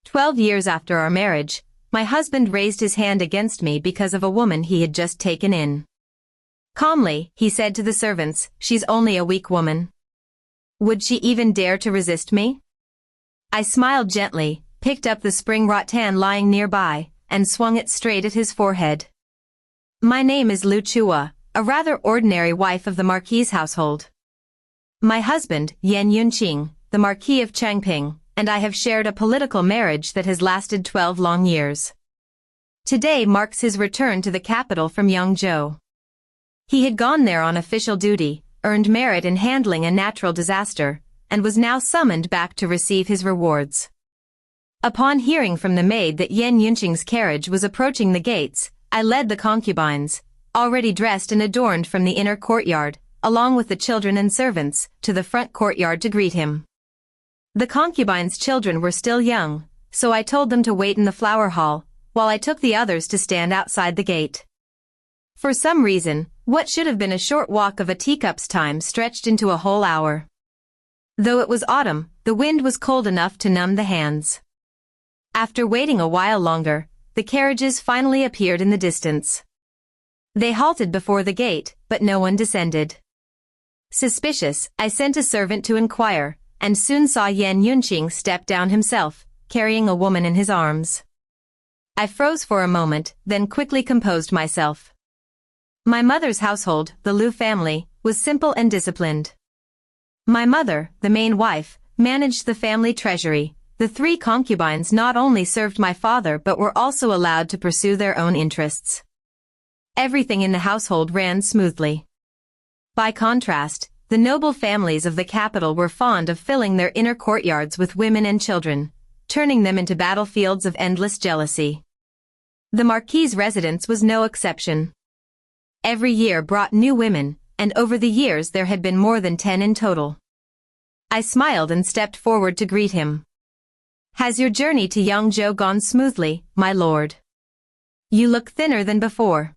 12 years after our marriage, my husband raised his hand against me because of a woman he had just taken in. Calmly, he said to the servants, "She's only a weak woman. Would she even dare to resist me?" I smiled gently, picked up the spring rattan lying nearby, and swung it straight at his forehead. "My name is Lu Chua, a rather ordinary wife of the Marquis's household. My husband, Yan Yunqing, the Marquis of Changping, and I have shared a political marriage that has lasted 12 long years. Today marks his return to the capital from Yangzhou. He had gone there on official duty, earned merit in handling a natural disaster, and was now summoned back to receive his rewards." Upon hearing from the maid that Yan Yunqing's carriage was approaching the gates, I led the concubines, already dressed and adorned from the inner courtyard, along with the children and servants, to the front courtyard to greet him. The concubines' children were still young, so I told them to wait in the flower hall, while I took the others to stand outside the gate. For some reason, what should have been a short walk of a teacup's time stretched into a whole hour. Though it was autumn, the wind was cold enough to numb the hands. After waiting a while longer, the carriages finally appeared in the distance. They halted before the gate, but no one descended. Suspicious, I sent a servant to inquire, and soon saw Yan Yunqing step down himself, carrying a woman in his arms. I froze for a moment, then quickly composed myself. My mother's household, the Lu family, was simple and disciplined. My mother, the main wife, managed the family treasury. The 3 concubines not only served my father but were also allowed to pursue their own interests. Everything in the household ran smoothly. By contrast, the noble families of the capital were fond of filling their inner courtyards with women and children, turning them into battlefields of endless jealousy. The Marquis's residence was no exception. Every year brought new women, and over the years there had been more than 10 in total. I smiled and stepped forward to greet him. "Has your journey to Yangzhou gone smoothly, my lord? You look thinner than before."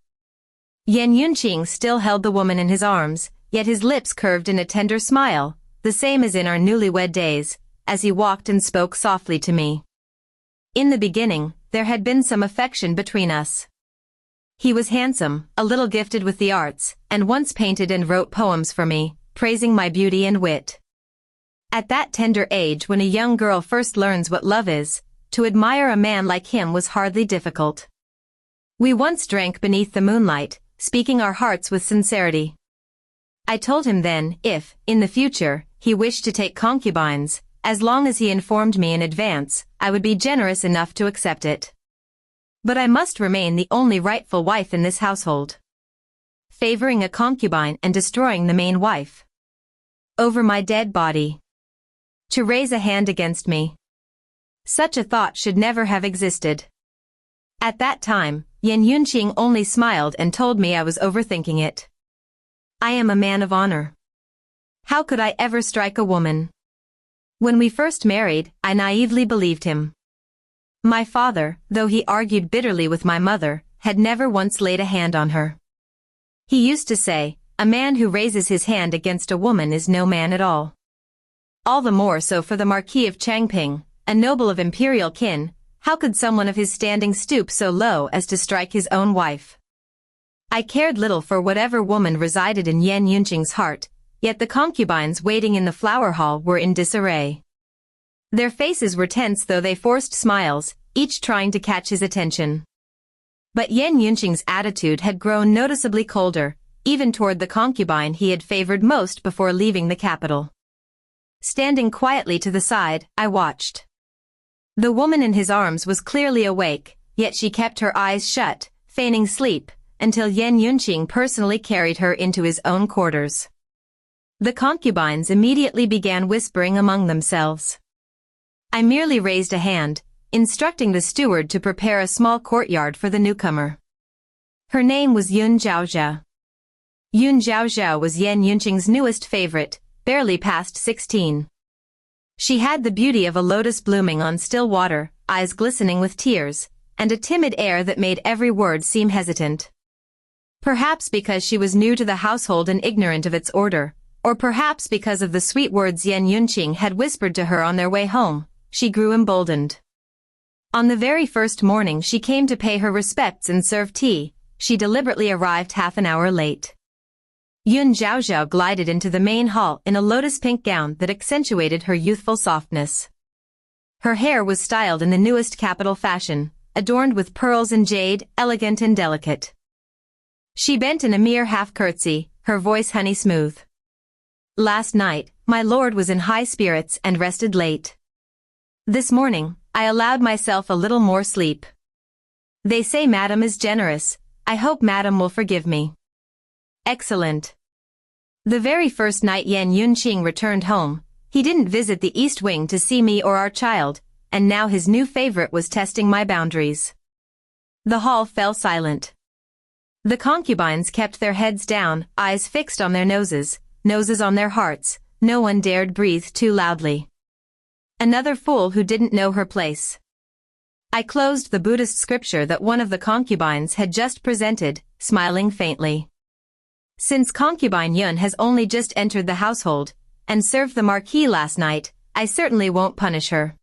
Yan Yunqing still held the woman in his arms, yet his lips curved in a tender smile, the same as in our newlywed days, as he walked and spoke softly to me. In the beginning, there had been some affection between us. He was handsome, a little gifted with the arts, and once painted and wrote poems for me, praising my beauty and wit. At that tender age when a young girl first learns what love is, to admire a man like him was hardly difficult. We once drank beneath the moonlight, speaking our hearts with sincerity. I told him then, if, in the future, he wished to take concubines, as long as he informed me in advance, I would be generous enough to accept it. But I must remain the only rightful wife in this household. Favoring a concubine and destroying the main wife. Over my dead body. To raise a hand against me. Such a thought should never have existed. At that time, Yan Yunqing only smiled and told me I was overthinking it. I am a man of honor. How could I ever strike a woman? When we first married, I naively believed him. My father, though he argued bitterly with my mother, had never once laid a hand on her. He used to say, "A man who raises his hand against a woman is no man at all." All the more so for the Marquis of Changping, a noble of imperial kin. How could someone of his standing stoop so low as to strike his own wife? I cared little for whatever woman resided in Yan Yunqing's heart, yet the concubines waiting in the flower hall were in disarray. Their faces were tense though they forced smiles, each trying to catch his attention. But Yan Yunqing's attitude had grown noticeably colder, even toward the concubine he had favored most before leaving the capital. Standing quietly to the side, I watched. The woman in his arms was clearly awake, yet she kept her eyes shut, feigning sleep, until Yan Yunqing personally carried her into his own quarters. The concubines immediately began whispering among themselves. I merely raised a hand, instructing the steward to prepare a small courtyard for the newcomer. Her name was Yun Zhaozhao. Yun Zhaozhao was Yan Yunqing's newest favorite, barely past 16. She had the beauty of a lotus blooming on still water, eyes glistening with tears, and a timid air that made every word seem hesitant. Perhaps because she was new to the household and ignorant of its order, or perhaps because of the sweet words Yan Yunqing had whispered to her on their way home, she grew emboldened. On the very first morning she came to pay her respects and serve tea, she deliberately arrived half an hour late. Yun Zhaozhao glided into the main hall in a lotus-pink gown that accentuated her youthful softness. Her hair was styled in the newest capital fashion, adorned with pearls and jade, elegant and delicate. She bent in a mere half-curtsy, her voice honey-smooth. Last night, my lord was in high spirits and rested late. This morning, I allowed myself a little more sleep. They say Madame is generous, I hope Madame will forgive me. Excellent. The very first night Yan Yunqing returned home, he didn't visit the East Wing to see me or our child, and now his new favorite was testing my boundaries. The hall fell silent. The concubines kept their heads down, eyes fixed on their noses on their hearts, no one dared breathe too loudly. Another fool who didn't know her place. I closed the Buddhist scripture that one of the concubines had just presented, smiling faintly. Since concubine Yun has only just entered the household, and served the marquis last night, I certainly won't punish her.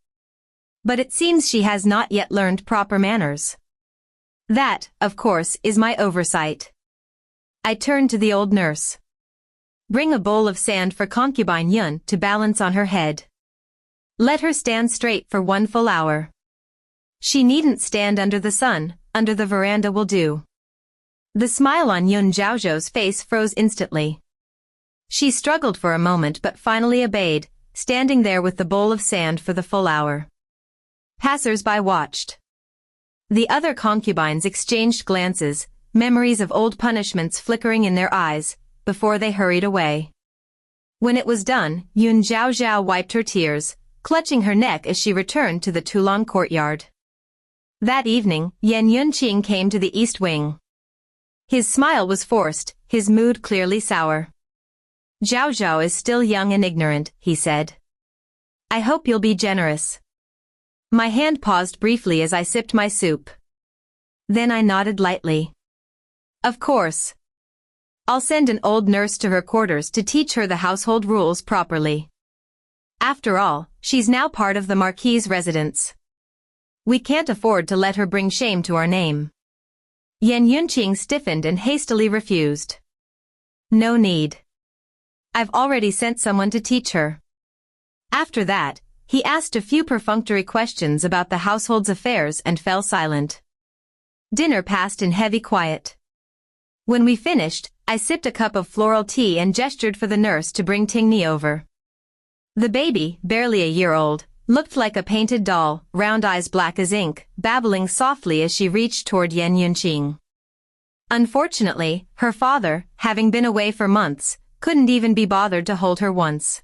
But it seems she has not yet learned proper manners. That, of course, is my oversight. I turned to the old nurse. Bring a bowl of sand for concubine Yun to balance on her head. Let her stand straight for 1 full hour. She needn't stand under the sun, under the veranda will do. The smile on Yun Zhaozhou's face froze instantly. She struggled for a moment but finally obeyed, standing there with the bowl of sand for the full hour. Passers-by watched. The other concubines exchanged glances, memories of old punishments flickering in their eyes, before they hurried away. When it was done, Yun Zhaozhao wiped her tears, clutching her neck as she returned to the Toulon courtyard. That evening, Yan Yunqing came to the East Wing. His smile was forced, his mood clearly sour. Zhaozhao is still young and ignorant, he said. I hope you'll be generous. My hand paused briefly as I sipped my soup. Then I nodded lightly. Of course. I'll send an old nurse to her quarters to teach her the household rules properly. After all, she's now part of the Marquis's residence. We can't afford to let her bring shame to our name. Yan Yunqing stiffened and hastily refused. No need. I've already sent someone to teach her. After that, he asked a few perfunctory questions about the household's affairs and fell silent. Dinner passed in heavy quiet. When we finished, I sipped a cup of floral tea and gestured for the nurse to bring Tingni over. The baby, barely a year old, looked like a painted doll, round eyes black as ink, babbling softly as she reached toward Yan Yunqing. Unfortunately, her father, having been away for months, couldn't even be bothered to hold her once.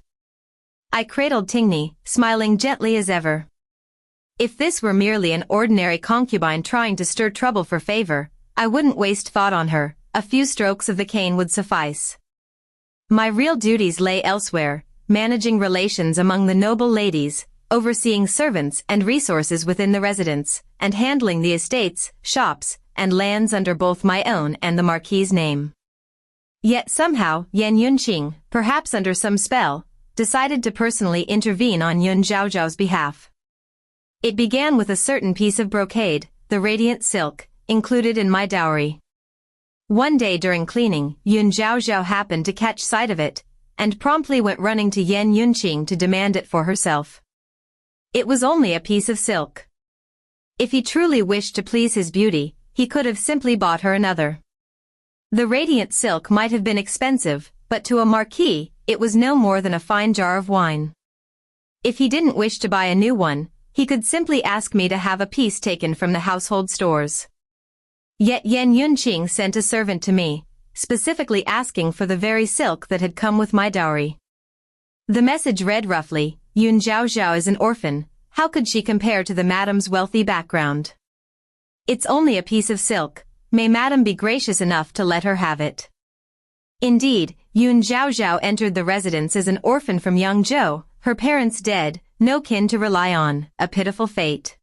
I cradled Tingni, smiling gently as ever. If this were merely an ordinary concubine trying to stir trouble for favor, I wouldn't waste thought on her, a few strokes of the cane would suffice. My real duties lay elsewhere, managing relations among the noble ladies, overseeing servants and resources within the residence, and handling the estates, shops, and lands under both my own and the Marquis's name. Yet somehow, Yan Yunqing, perhaps under some spell, decided to personally intervene on Yun Zhaozhao's behalf. It began with a certain piece of brocade, the radiant silk, included in my dowry. One day during cleaning, Yun Zhaozhao happened to catch sight of it, and promptly went running to Yan Yunqing to demand it for herself. It was only a piece of silk. If he truly wished to please his beauty, he could have simply bought her another. The radiant silk might have been expensive, but to a marquis, it was no more than a fine jar of wine. If he didn't wish to buy a new one, he could simply ask me to have a piece taken from the household stores. Yet Yan Yunqing sent a servant to me, specifically asking for the very silk that had come with my dowry. The message read roughly, Yun Zhaozhao is an orphan, how could she compare to the madam's wealthy background? It's only a piece of silk, may madam be gracious enough to let her have it. Indeed, Yun Zhaozhao entered the residence as an orphan from young Zhou, her parents dead, no kin to rely on, a pitiful fate.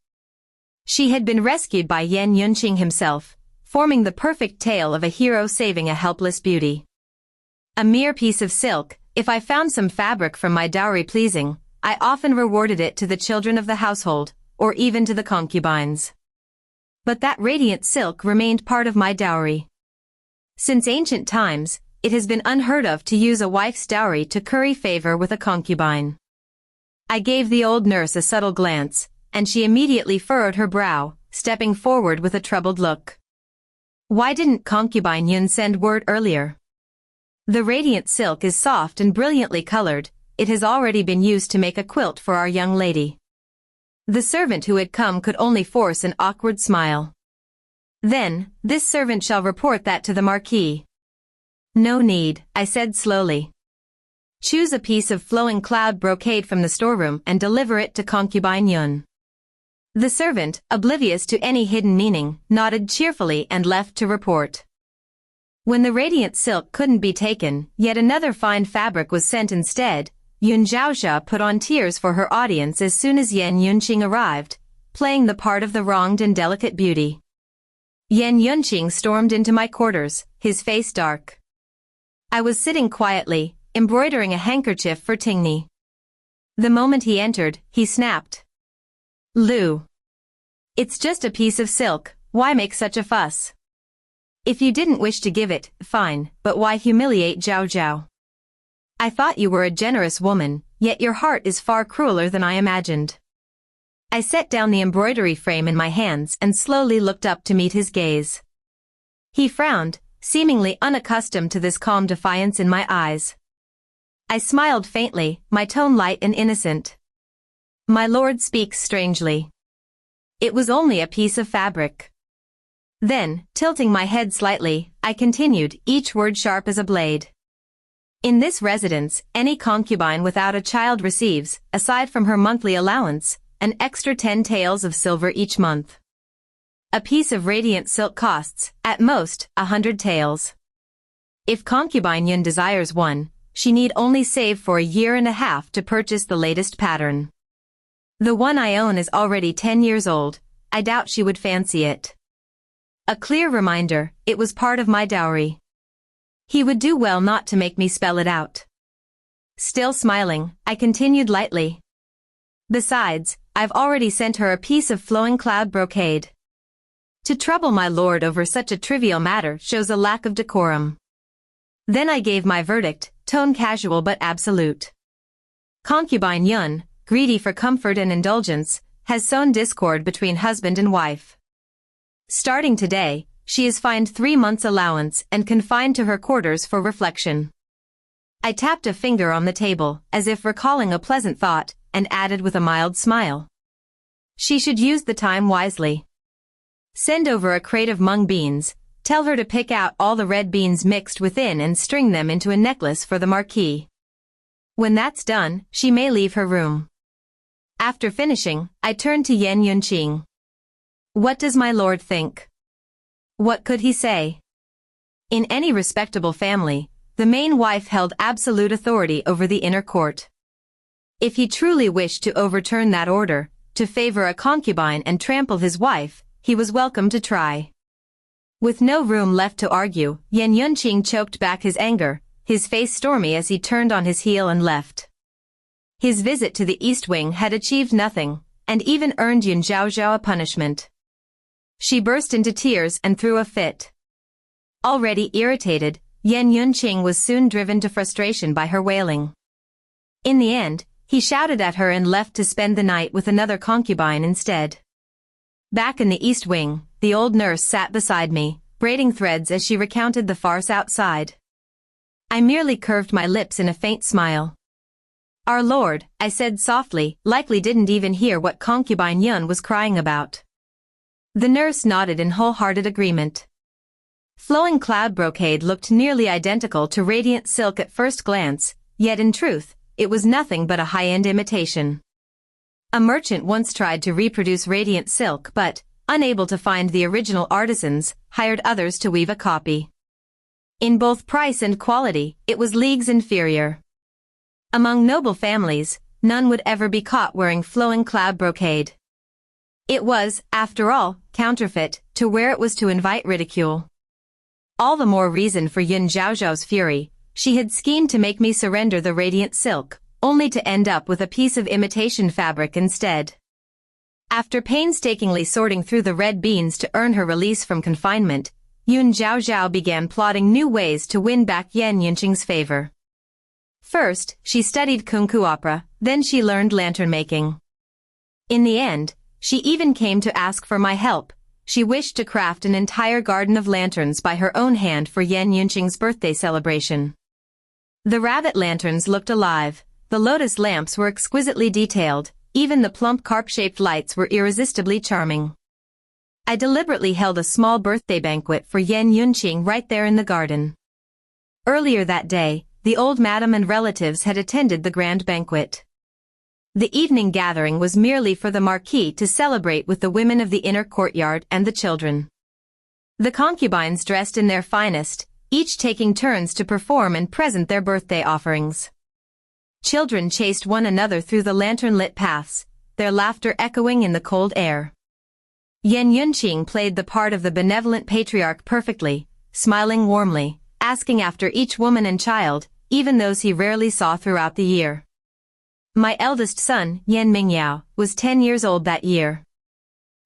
She had been rescued by Yan Yunqing himself, forming the perfect tale of a hero saving a helpless beauty. A mere piece of silk, if I found some fabric from my dowry pleasing, I often rewarded it to the children of the household, or even to the concubines. But that radiant silk remained part of my dowry. Since ancient times, it has been unheard of to use a wife's dowry to curry favor with a concubine. I gave the old nurse a subtle glance, and she immediately furrowed her brow, stepping forward with a troubled look. Why didn't concubine Yun send word earlier? The radiant silk is soft and brilliantly colored. It has already been used to make a quilt for our young lady. The servant who had come could only force an awkward smile. Then, this servant shall report that to the Marquis. No need, I said slowly. Choose a piece of flowing cloud brocade from the storeroom and deliver it to concubine Yun. The servant, oblivious to any hidden meaning, nodded cheerfully and left to report. When the radiant silk couldn't be taken, yet another fine fabric was sent instead. Yun Xiaoxia put on tears for her audience as soon as Yan Yunqing arrived, playing the part of the wronged and delicate beauty. Yan Yunqing stormed into my quarters, his face dark. I was sitting quietly, embroidering a handkerchief for Tingni. The moment he entered, he snapped. Lu. It's just a piece of silk, why make such a fuss? If you didn't wish to give it, fine, but why humiliate Zhao Zhao? I thought you were a generous woman, yet your heart is far crueler than I imagined. I set down the embroidery frame in my hands and slowly looked up to meet his gaze. He frowned, seemingly unaccustomed to this calm defiance in my eyes. I smiled faintly, my tone light and innocent. My lord speaks strangely. It was only a piece of fabric. Then, tilting my head slightly, I continued, each word sharp as a blade. In this residence, any concubine without a child receives, aside from her monthly allowance, an extra 10 taels of silver each month. A piece of radiant silk costs, at most, 100 taels. If concubine Yun desires one, she need only save for a year and a half to purchase the latest pattern. The one I own is already 10 years old, I doubt she would fancy it. A clear reminder, it was part of my dowry. He would do well not to make me spell it out. Still smiling, I continued lightly. Besides, I've already sent her a piece of flowing cloud brocade. To trouble my lord over such a trivial matter shows a lack of decorum. Then I gave my verdict, tone casual but absolute. Concubine Yun, greedy for comfort and indulgence, has sown discord between husband and wife. Starting today, she is fined 3 months' allowance and confined to her quarters for reflection. I tapped a finger on the table, as if recalling a pleasant thought, and added with a mild smile. She should use the time wisely. Send over a crate of mung beans, tell her to pick out all the red beans mixed within and string them into a necklace for the Marquis. When that's done, she may leave her room. After finishing, I turned to Yan Yunqing. What does my lord think? What could he say? In any respectable family, the main wife held absolute authority over the inner court. If he truly wished to overturn that order, to favor a concubine and trample his wife, he was welcome to try. With no room left to argue, Yan Yunqing choked back his anger, his face stormy as he turned on his heel and left. His visit to the East Wing had achieved nothing, and even earned Yun Xiaoxiao a punishment. She burst into tears and threw a fit. Already irritated, Yan Yunqing was soon driven to frustration by her wailing. In the end, he shouted at her and left to spend the night with another concubine instead. Back in the East Wing, the old nurse sat beside me, braiding threads as she recounted the farce outside. I merely curved my lips in a faint smile. Our lord, I said softly, likely didn't even hear what concubine Yun was crying about. The nurse nodded in wholehearted agreement. Flowing cloud brocade looked nearly identical to radiant silk at first glance, yet in truth, it was nothing but a high-end imitation. A merchant once tried to reproduce radiant silk but, unable to find the original artisans, hired others to weave a copy. In both price and quality, it was leagues inferior. Among noble families, none would ever be caught wearing flowing cloud brocade. It was, after all, counterfeit, to wear it was to invite ridicule. All the more reason for Yun Xiaoxiao's fury. She had schemed to make me surrender the radiant silk, only to end up with a piece of imitation fabric instead. After painstakingly sorting through the red beans to earn her release from confinement, Yun Zhaozhao began plotting new ways to win back Yan Yunqing's favor. First, she studied kung fu opera, then she learned lantern making. In the end, she even came to ask for my help. She wished to craft an entire garden of lanterns by her own hand for Yan Yunqing's birthday celebration. The rabbit lanterns looked alive, the lotus lamps were exquisitely detailed, even the plump carp-shaped lights were irresistibly charming. I deliberately held a small birthday banquet for Yan Yunqing right there in the garden. Earlier that day, the old madam and relatives had attended the grand banquet. The evening gathering was merely for the marquis to celebrate with the women of the inner courtyard and the children. The concubines dressed in their finest, each taking turns to perform and present their birthday offerings. Children chased one another through the lantern-lit paths, their laughter echoing in the cold air. Yan Yunqing played the part of the benevolent patriarch perfectly, smiling warmly, asking after each woman and child, even those he rarely saw throughout the year. My eldest son, Yan Mingyao, was 10 years old that year.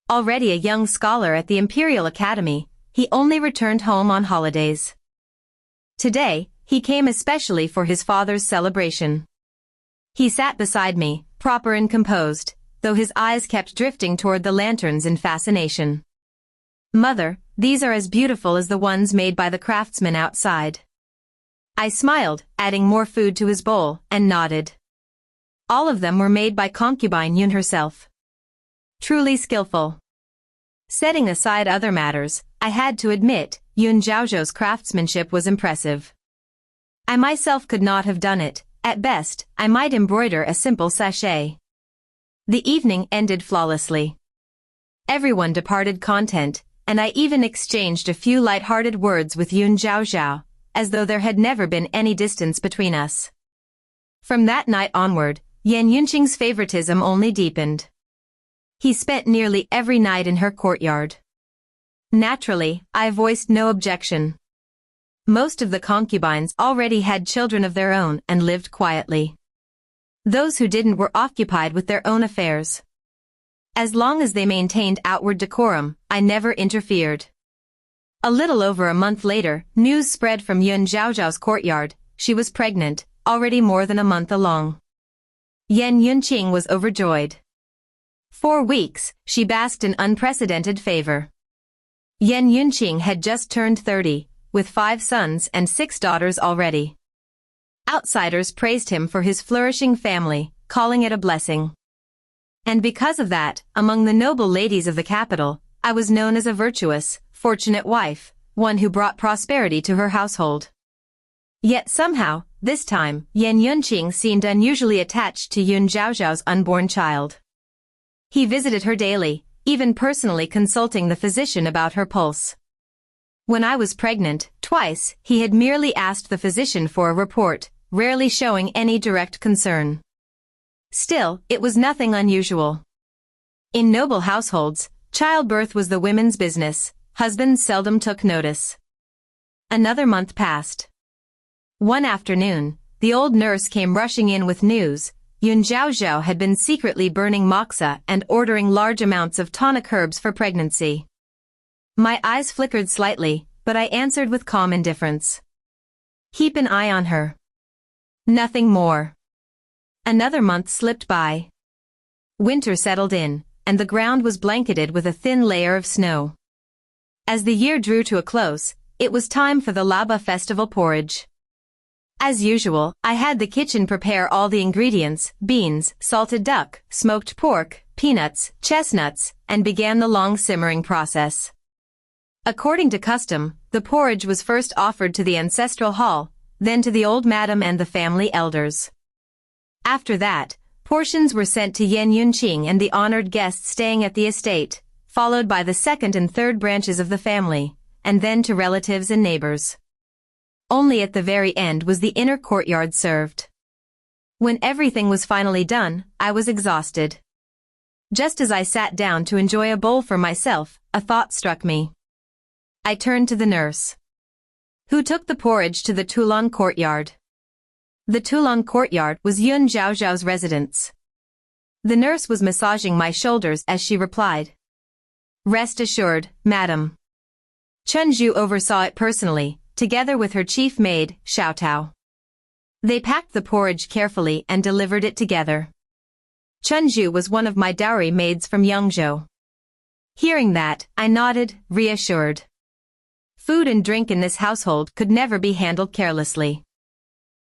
Already a young scholar at the Imperial Academy, he only returned home on holidays. Today, he came especially for his father's celebration. He sat beside me, proper and composed, though his eyes kept drifting toward the lanterns in fascination. "Mother, these are as beautiful as the ones made by the craftsmen outside." I smiled, adding more food to his bowl, and nodded. All of them were made by Concubine Yun herself. Truly skillful. Setting aside other matters, I had to admit, Yun Zhaozhou's craftsmanship was impressive. I myself could not have done it. At best, I might embroider a simple sachet. The evening ended flawlessly. Everyone departed content, and I even exchanged a few light-hearted words with Yun Zhaozhao, as though there had never been any distance between us. From that night onward, Yan Yunqing's favoritism only deepened. He spent nearly every night in her courtyard. Naturally, I voiced no objection. Most of the concubines already had children of their own and lived quietly. Those who didn't were occupied with their own affairs. As long as they maintained outward decorum, I never interfered. A little over a month later, news spread from Yun Zhaozhou's courtyard. She was pregnant, already more than a month along. Yan Yunqing was overjoyed. 4 weeks, she basked in unprecedented favor. Yan Yunqing had just turned 30, with 5 sons and 6 daughters already. Outsiders praised him for his flourishing family, calling it a blessing. And because of that, among the noble ladies of the capital, I was known as a virtuous, fortunate wife, one who brought prosperity to her household. Yet somehow, this time, Yan Yunqing seemed unusually attached to Yun Zhaozhou's unborn child. He visited her daily, even personally consulting the physician about her pulse. When I was pregnant, twice, he had merely asked the physician for a report, rarely showing any direct concern. Still, it was nothing unusual. In noble households, childbirth was the women's business, husbands seldom took notice. Another month passed. One afternoon, the old nurse came rushing in with news. Yun Zhaozhou had been secretly burning moxa and ordering large amounts of tonic herbs for pregnancy. My eyes flickered slightly, but I answered with calm indifference. "Keep an eye on her." Nothing more. Another month slipped by. Winter settled in, and the ground was blanketed with a thin layer of snow. As the year drew to a close, it was time for the Laba festival porridge. As usual, I had the kitchen prepare all the ingredients: beans, salted duck, smoked pork, peanuts, chestnuts, and began the long simmering process. According to custom, the porridge was first offered to the ancestral hall, then to the old madam and the family elders. After that, portions were sent to Yan Yunqing and the honored guests staying at the estate, followed by the second and third branches of the family, and then to relatives and neighbors. Only at the very end was the inner courtyard served. When everything was finally done, I was exhausted. Just as I sat down to enjoy a bowl for myself, a thought struck me. I turned to the nurse. "Who took the porridge to the Toulon courtyard?" The Toulon courtyard was Yun Zhaozhou's residence. The nurse was massaging my shoulders as she replied. Rest assured, madam. Chunju oversaw it personally, together with her chief maid, Xiaotao. They packed the porridge carefully and delivered it together. Chunju was one of my dowry maids from Yangzhou. Hearing that, I nodded, reassured. Food and drink in this household could never be handled carelessly.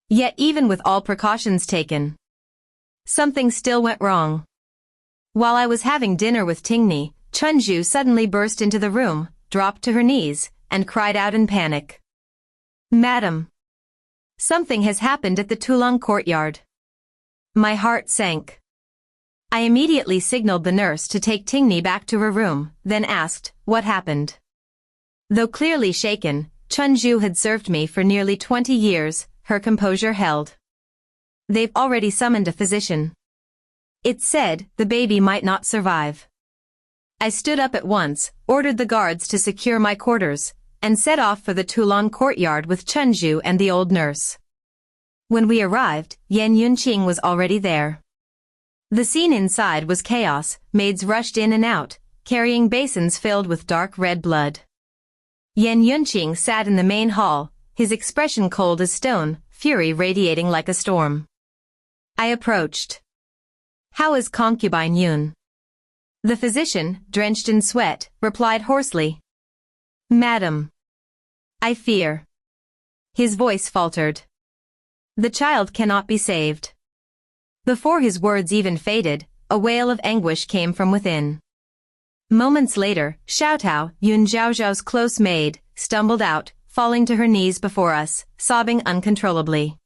Yet even with all precautions taken, something still went wrong. While I was having dinner with Tingni, Chunju suddenly burst into the room, dropped to her knees, and cried out in panic. Madam! Something has happened at the Tulong courtyard. My heart sank. I immediately signaled the nurse to take Tingni back to her room, then asked, what happened? Though clearly shaken, Chunju had served me for nearly 20 years, her composure held. They've already summoned a physician. It's said the baby might not survive. I stood up at once, ordered the guards to secure my quarters, and set off for the Tulong courtyard with Chunju and the old nurse. When we arrived, Yan Yunqing was already there. The scene inside was chaos, maids rushed in and out, carrying basins filled with dark red blood. Yan Yunqing sat in the main hall, his expression cold as stone, fury radiating like a storm. I approached. How is Concubine Yun? The physician, drenched in sweat, replied hoarsely. Madam. I fear. His voice faltered. The child cannot be saved. Before his words even faded, a wail of anguish came from within. Moments later, Xiaotao, Yun Zhaozhao's close maid, stumbled out, falling to her knees before us, sobbing uncontrollably.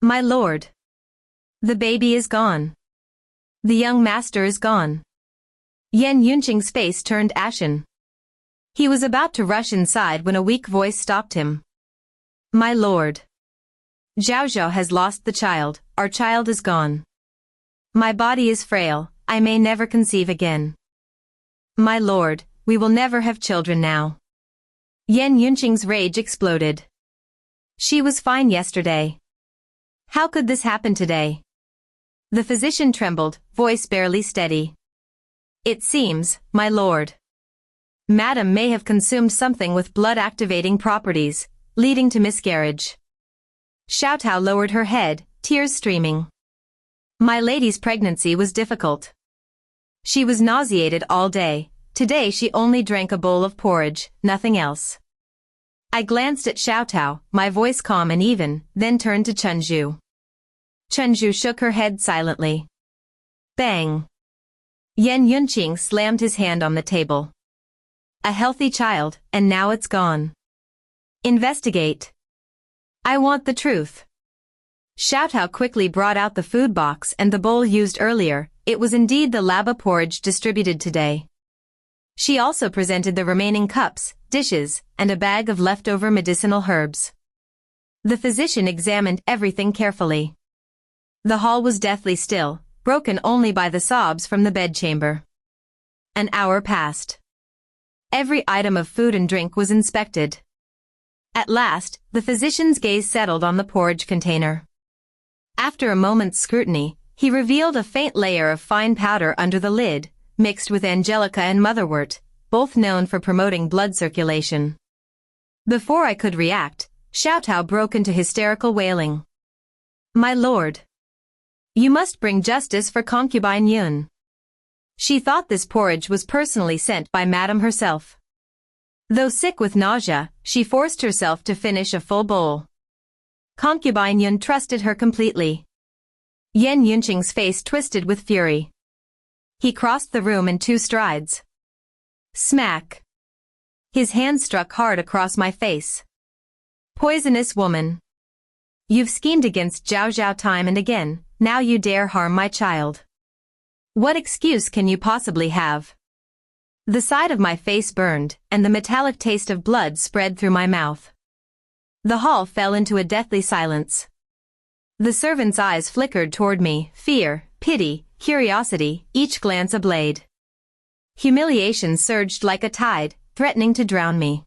My lord. The baby is gone. The young master is gone. Yan Yunqing's face turned ashen. He was about to rush inside when a weak voice stopped him. My lord. Zhaozhao has lost the child, our child is gone. My body is frail, I may never conceive again. My lord, we will never have children now. Yan Yunqing's rage exploded. She was fine yesterday. How could this happen today? The physician trembled, voice barely steady. It seems, my lord. Madam may have consumed something with blood-activating properties, leading to miscarriage. Xiaotao lowered her head, tears streaming. My lady's pregnancy was difficult. She was nauseated all day. Today she only drank a bowl of porridge, nothing else. I glanced at Xiaotao, my voice calm and even, then turned to Chunju. Chunju shook her head silently. Bang! Yan Yunqing slammed his hand on the table. A healthy child, and now it's gone. Investigate. I want the truth. Xiaotao quickly brought out the food box and the bowl used earlier. It was indeed the laba porridge distributed today. She also presented the remaining cups, dishes, and a bag of leftover medicinal herbs. The physician examined everything carefully. The hall was deathly still, broken only by the sobs from the bedchamber. An hour passed. Every item of food and drink was inspected. At last, the physician's gaze settled on the porridge container. After a moment's scrutiny, he revealed a faint layer of fine powder under the lid, mixed with angelica and motherwort, both known for promoting blood circulation. Before I could react, Xiaotao broke into hysterical wailing. My lord. You must bring justice for Concubine Yun. She thought this porridge was personally sent by Madame herself. Though sick with nausea, she forced herself to finish a full bowl. Concubine Yun trusted her completely. Yan Yunqing's face twisted with fury. He crossed the room in 2 strides. Smack. His hand struck hard across my face. Poisonous woman. You've schemed against Zhaozhao time and again, now you dare harm my child. What excuse can you possibly have? The side of my face burned, and the metallic taste of blood spread through my mouth. The hall fell into a deathly silence. The servant's eyes flickered toward me, fear, pity, curiosity, each glance a blade. Humiliation surged like a tide, threatening to drown me.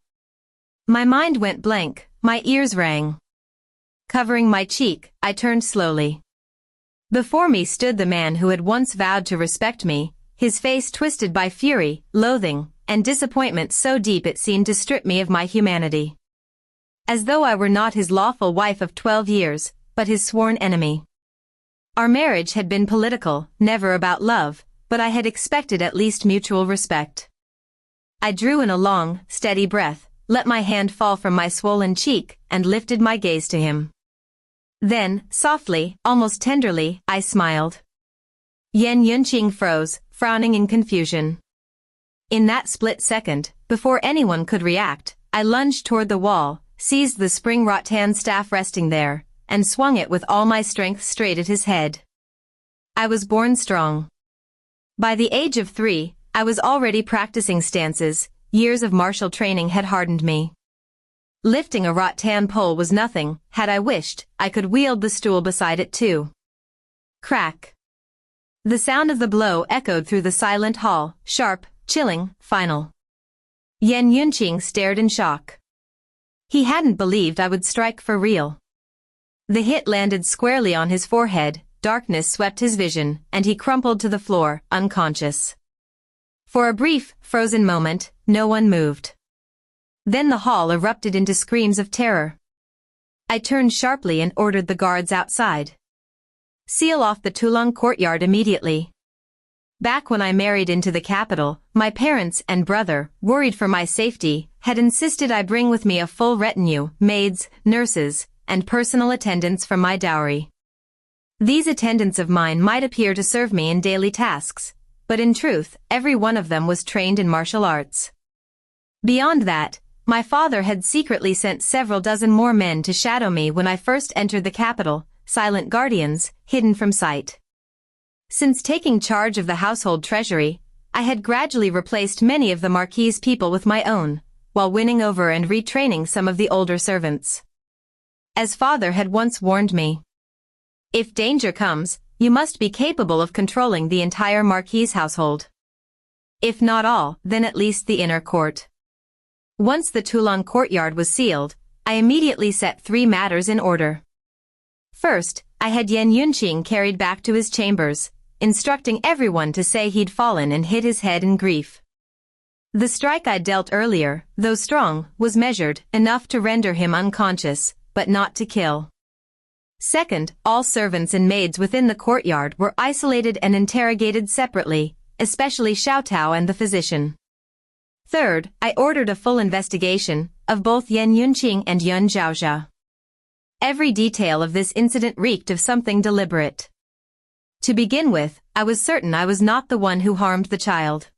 My mind went blank, my ears rang. Covering my cheek, I turned slowly. Before me stood the man who had once vowed to respect me, his face twisted by fury, loathing, and disappointment so deep it seemed to strip me of my humanity. As though I were not his lawful wife of 12 years, but his sworn enemy. Our marriage had been political, never about love, but I had expected at least mutual respect. I drew in a long, steady breath, let my hand fall from my swollen cheek, and lifted my gaze to him. Then, softly, almost tenderly, I smiled. Yan Yunqing froze, frowning in confusion. In that split second, before anyone could react, I lunged toward the wall, seized the spring rattan staff resting there, and swung it with all my strength straight at his head. I was born strong. By the age of 3, I was already practicing stances, years of martial training had hardened me. Lifting a rattan pole was nothing, had I wished, I could wield the stool beside it too. Crack. The sound of the blow echoed through the silent hall, sharp, chilling, final. Yan Yunqing stared in shock. He hadn't believed I would strike for real. The hit landed squarely on his forehead, darkness swept his vision, and he crumpled to the floor, unconscious. For a brief, frozen moment, no one moved. Then the hall erupted into screams of terror. I turned sharply and ordered the guards outside. Seal off the Tulung courtyard immediately. Back when I married into the capital, my parents and brother, worried for my safety, had insisted I bring with me a full retinue, maids, nurses, and personal attendants from my dowry. These attendants of mine might appear to serve me in daily tasks, but in truth, every one of them was trained in martial arts. Beyond that, my father had secretly sent several dozen more men to shadow me when I first entered the capital, silent guardians, hidden from sight. Since taking charge of the household treasury, I had gradually replaced many of the Marquis's people with my own, while winning over and retraining some of the older servants. As father had once warned me, if danger comes, you must be capable of controlling the entire Marquis's household. If not all, then at least the inner court. Once the Tulung courtyard was sealed, I immediately set 3 matters in order. First, I had Yan Yunqing carried back to his chambers, instructing everyone to say he'd fallen and hit his head in grief. The strike I'd dealt earlier, though strong, was measured, enough to render him unconscious, but not to kill. Second, all servants and maids within the courtyard were isolated and interrogated separately, especially Xiaotao and the physician. Third, I ordered a full investigation of both Yan Yunqing and Yun Zhaozha. Every detail of this incident reeked of something deliberate. To begin with, I was certain I was not the one who harmed the child.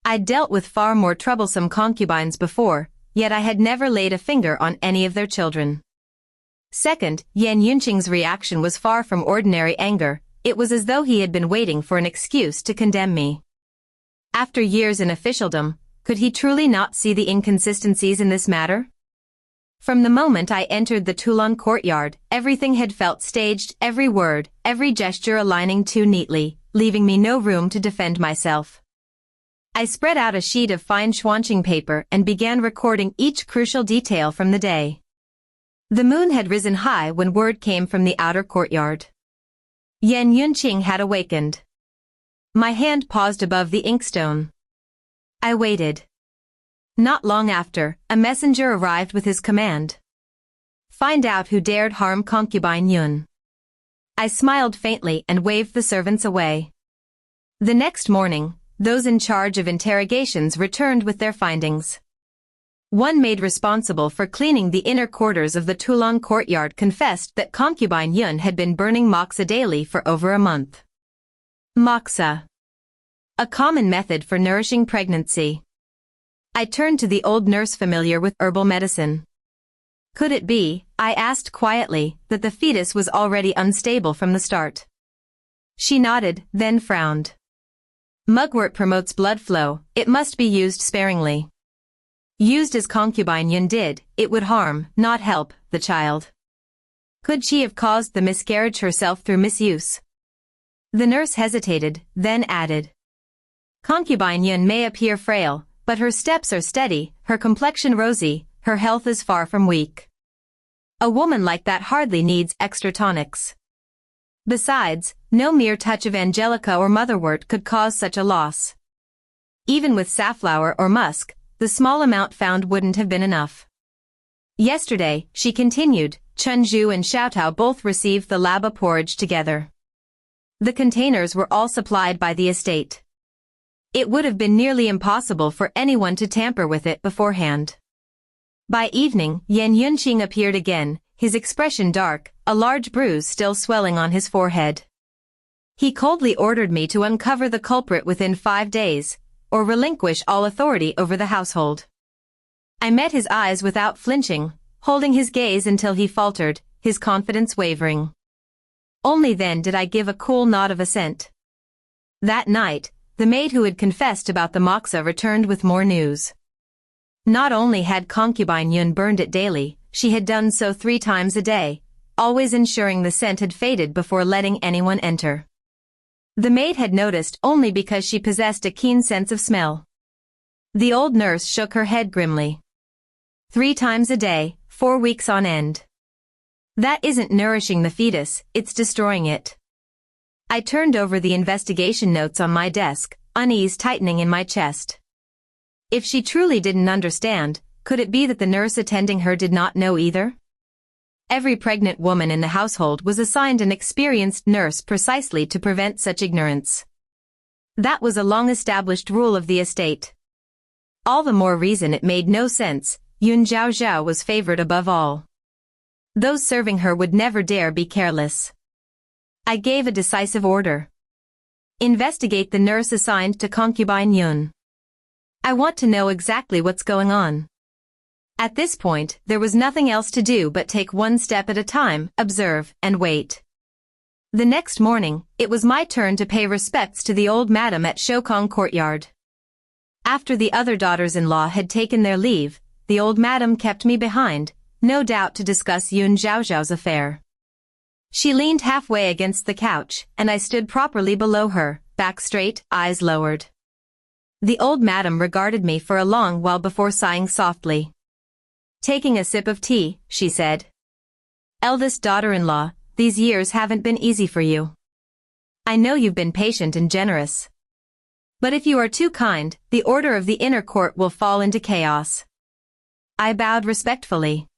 I'd dealt with far more troublesome concubines before, yet I had never laid a finger on any of their children. Second, Yan Yunqing's reaction was far from ordinary anger, it was as though he had been waiting for an excuse to condemn me. After years in officialdom, could he truly not see the inconsistencies in this matter? From the moment I entered the Tulung courtyard, everything had felt staged, every word, every gesture aligning too neatly, leaving me no room to defend myself. I spread out a sheet of fine Xuanqing paper and began recording each crucial detail from the day. The moon had risen high when word came from the outer courtyard. Yan Yunqing had awakened. My hand paused above the inkstone. I waited. Not long after, a messenger arrived with his command. Find out who dared harm concubine Yun. I smiled faintly and waved the servants away. The next morning, those in charge of interrogations returned with their findings. One maid responsible for cleaning the inner quarters of the Tulung courtyard confessed that concubine Yun had been burning moxa daily for over a month. Moxa. A common method for nourishing pregnancy. I turned to the old nurse familiar with herbal medicine. Could it be, I asked quietly, that the fetus was already unstable from the start? She nodded, then frowned. Mugwort promotes blood flow, it must be used sparingly. Used as concubine Yun did, it would harm, not help, the child. Could she have caused the miscarriage herself through misuse? The nurse hesitated, then added. Concubine Yun may appear frail, but her steps are steady, her complexion rosy, her health is far from weak. A woman like that hardly needs extra tonics. Besides, no mere touch of angelica or motherwort could cause such a loss. Even with safflower or musk, the small amount found wouldn't have been enough. Yesterday, she continued, Chunju and Xiaotao both received the laba porridge together. The containers were all supplied by the estate. It would have been nearly impossible for anyone to tamper with it beforehand. By evening, Yan Yunqing appeared again, his expression dark, a large bruise still swelling on his forehead. He coldly ordered me to uncover the culprit within 5 days, or relinquish all authority over the household. I met his eyes without flinching, holding his gaze until he faltered, his confidence wavering. Only then did I give a cool nod of assent. That night, the maid who had confessed about the moxa returned with more news. Not only had concubine Yun burned it daily, she had done so 3 times a day, always ensuring the scent had faded before letting anyone enter. The maid had noticed only because she possessed a keen sense of smell. The old nurse shook her head grimly. 3 times a day, 4 weeks on end. That isn't nourishing the fetus, it's destroying it. I turned over the investigation notes on my desk, unease tightening in my chest. If she truly didn't understand, could it be that the nurse attending her did not know either? Every pregnant woman in the household was assigned an experienced nurse precisely to prevent such ignorance. That was a long-established rule of the estate. All the more reason it made no sense, Yun Zhaozhao was favored above all. Those serving her would never dare be careless. I gave a decisive order. Investigate the nurse assigned to concubine Yun. I want to know exactly what's going on. At this point, there was nothing else to do but take one step at a time, observe, and wait. The next morning, it was my turn to pay respects to the old madam at Shokong Courtyard. After the other daughters-in-law had taken their leave, the old madam kept me behind, no doubt to discuss Yun Zhaozhao's affair. She leaned halfway against the couch, and I stood properly below her, back straight, eyes lowered. The old madam regarded me for a long while before sighing softly. Taking a sip of tea, she said. Eldest daughter-in-law, these years haven't been easy for you. I know you've been patient and generous. But if you are too kind, the order of the inner court will fall into chaos. I bowed respectfully.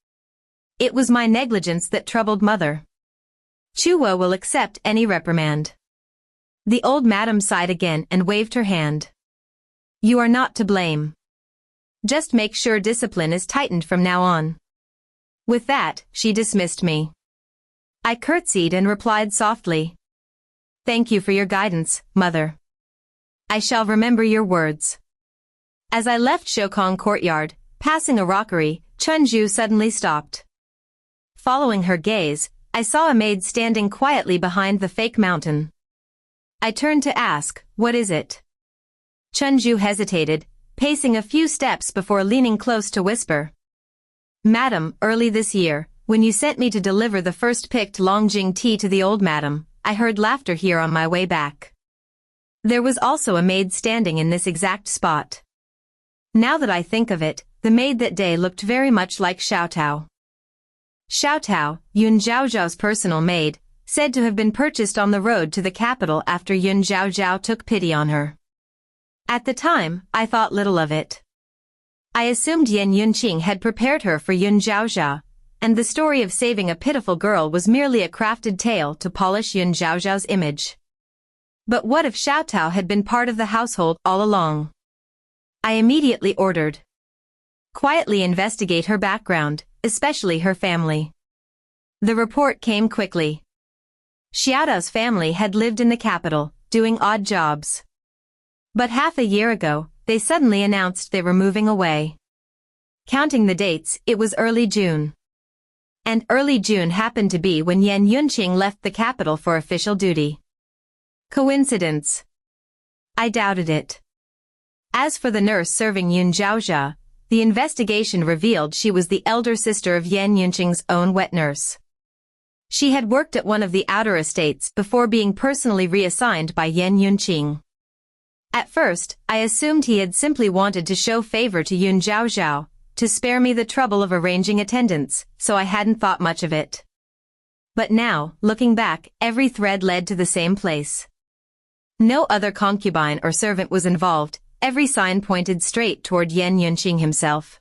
It was my negligence that troubled mother. Chuo will accept any reprimand. The old madam sighed again and waved her hand. You are not to blame. Just make sure discipline is tightened from now on. With that, she dismissed me. I curtsied and replied softly. Thank you for your guidance, mother. I shall remember your words. As I left Shokong Courtyard, passing a rockery, Chunju suddenly stopped. Following her gaze, I saw a maid standing quietly behind the fake mountain. I turned to ask, what is it? Chunju hesitated, pacing a few steps before leaning close to whisper. Madam, early this year, when you sent me to deliver the first picked Longjing tea to the old madam, I heard laughter here on my way back. There was also a maid standing in this exact spot. Now that I think of it, the maid that day looked very much like Xiaotao. Xiaotao, Yun Zhaozhao's personal maid, said to have been purchased on the road to the capital after Yun Zhaozhao took pity on her. At the time, I thought little of it. I assumed Yan Yunqing had prepared her for Yun Zhaozhao, and the story of saving a pitiful girl was merely a crafted tale to polish Yun Zhaozhao's image. But what if Xiaotao had been part of the household all along? I immediately ordered. Quietly investigate her background, especially her family. The report came quickly. Xiaotao's family had lived in the capital, doing odd jobs. But half a year ago, they suddenly announced they were moving away. Counting the dates, it was early June. And early June happened to be when Yan Yunqing left the capital for official duty. Coincidence? I doubted it. As for the nurse serving Yun Zhaozhao, the investigation revealed she was the elder sister of Yan Yunqing's own wet nurse. She had worked at one of the outer estates before being personally reassigned by Yan Yunqing. At first, I assumed he had simply wanted to show favor to Yun Zhaozhao, to spare me the trouble of arranging attendance, so I hadn't thought much of it. But now, looking back, every thread led to the same place. No other concubine or servant was involved, every sign pointed straight toward Yan Yunqing himself.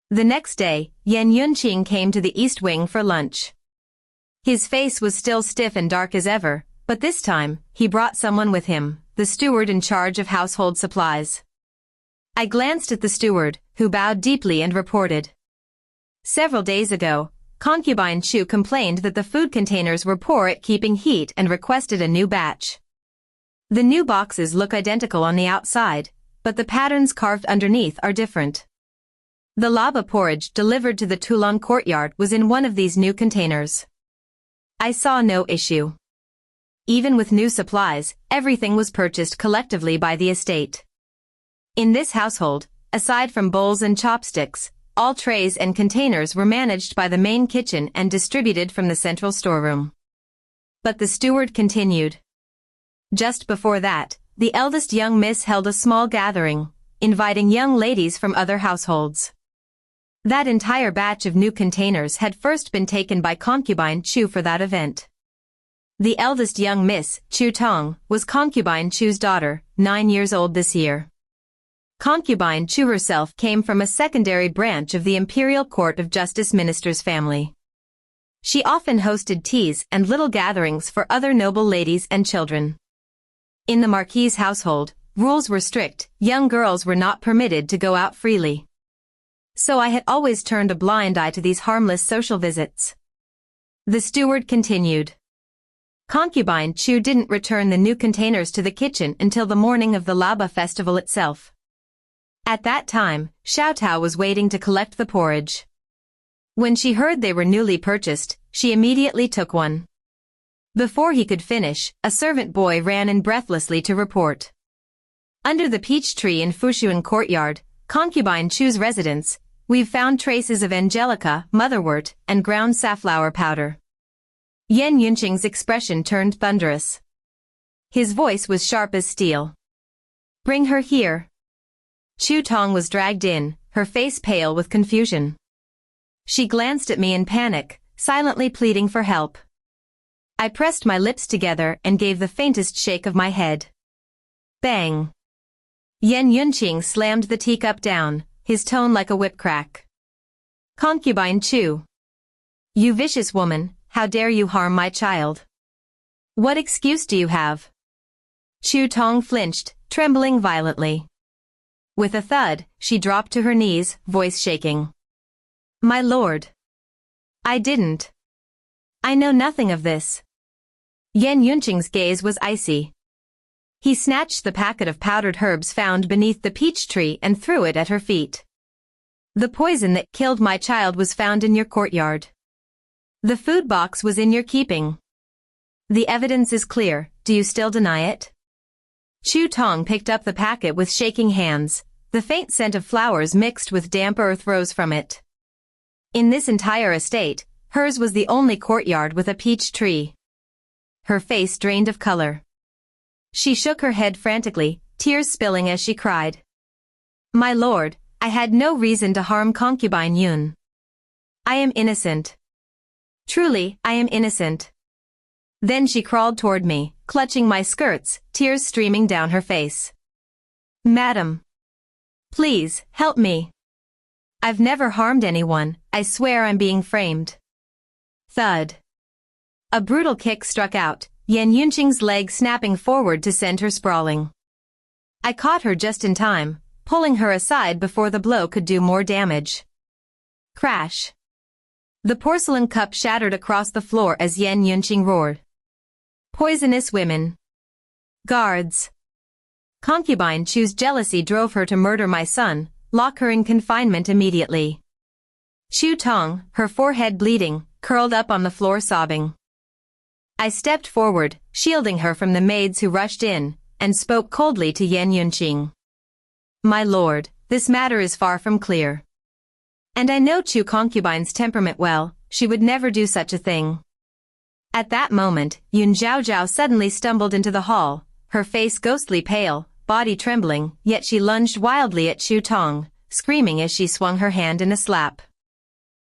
The next day, Yan Yunqing came to the East Wing for lunch. His face was still stiff and dark as ever, but this time, he brought someone with him, the steward in charge of household supplies. I glanced at the steward, who bowed deeply and reported. Several days ago, Concubine Chu complained that the food containers were poor at keeping heat and requested a new batch. The new boxes look identical on the outside, but the patterns carved underneath are different. The lava porridge delivered to the Toulon courtyard was in one of these new containers. I saw no issue. Even with new supplies, everything was purchased collectively by the estate. In this household, aside from bowls and chopsticks, all trays and containers were managed by the main kitchen and distributed from the central storeroom. But the steward continued. Just before that, the eldest young miss held a small gathering, inviting young ladies from other households. That entire batch of new containers had first been taken by Concubine Chu for that event. The eldest young miss, Chu Tong, was Concubine Chu's daughter, 9 years old this year. Concubine Chu herself came from a secondary branch of the Imperial Court of Justice Minister's family. She often hosted teas and little gatherings for other noble ladies and children. In the Marquis's household, rules were strict, young girls were not permitted to go out freely. So I had always turned a blind eye to these harmless social visits. The steward continued. Concubine Chu didn't return the new containers to the kitchen until the morning of the Laba festival itself. At that time, Xiaotao was waiting to collect the porridge. When she heard they were newly purchased, she immediately took one. Before he could finish, a servant boy ran in breathlessly to report. Under the peach tree in Fushuan courtyard, Concubine Chu's residence, we've found traces of angelica, motherwort, and ground safflower powder. Yan Yunqing's expression turned thunderous. His voice was sharp as steel. Bring her here. Chu Tong was dragged in, her face pale with confusion. She glanced at me in panic, silently pleading for help. I pressed my lips together and gave the faintest shake of my head. Bang! Yan Yunqing slammed the teacup down, his tone like a whip crack. Concubine Chu. You vicious woman, how dare you harm my child? What excuse do you have? Chu Tong flinched, trembling violently. With a thud, she dropped to her knees, voice shaking. My lord. I didn't. I know nothing of this. Yan Yunqing's gaze was icy. He snatched the packet of powdered herbs found beneath the peach tree and threw it at her feet. The poison that killed my child was found in your courtyard. The food box was in your keeping. The evidence is clear, do you still deny it? Chu Tong picked up the packet with shaking hands, the faint scent of flowers mixed with damp earth rose from it. In this entire estate, hers was the only courtyard with a peach tree. Her face drained of color. She shook her head frantically, tears spilling as she cried. My lord, I had no reason to harm Concubine Yun. I am innocent. Truly, I am innocent. Then she crawled toward me, clutching my skirts, tears streaming down her face. Madam. Please, help me. I've never harmed anyone, I swear I'm being framed. Thud. A brutal kick struck out, Yan Yunqing's leg snapping forward to send her sprawling. I caught her just in time, pulling her aside before the blow could do more damage. Crash. The porcelain cup shattered across the floor as Yan Yunqing roared. Poisonous women. Guards. Concubine Chu's jealousy drove her to murder my son, lock her in confinement immediately. Chu Tong, her forehead bleeding, curled up on the floor sobbing. I stepped forward, shielding her from the maids who rushed in, and spoke coldly to Yan Yunqing. My lord, this matter is far from clear. And I know Chu Concubine's temperament well, she would never do such a thing. At that moment, Yun Zhaozhao suddenly stumbled into the hall, her face ghostly pale, body trembling, yet she lunged wildly at Chu Tong, screaming as she swung her hand in a slap.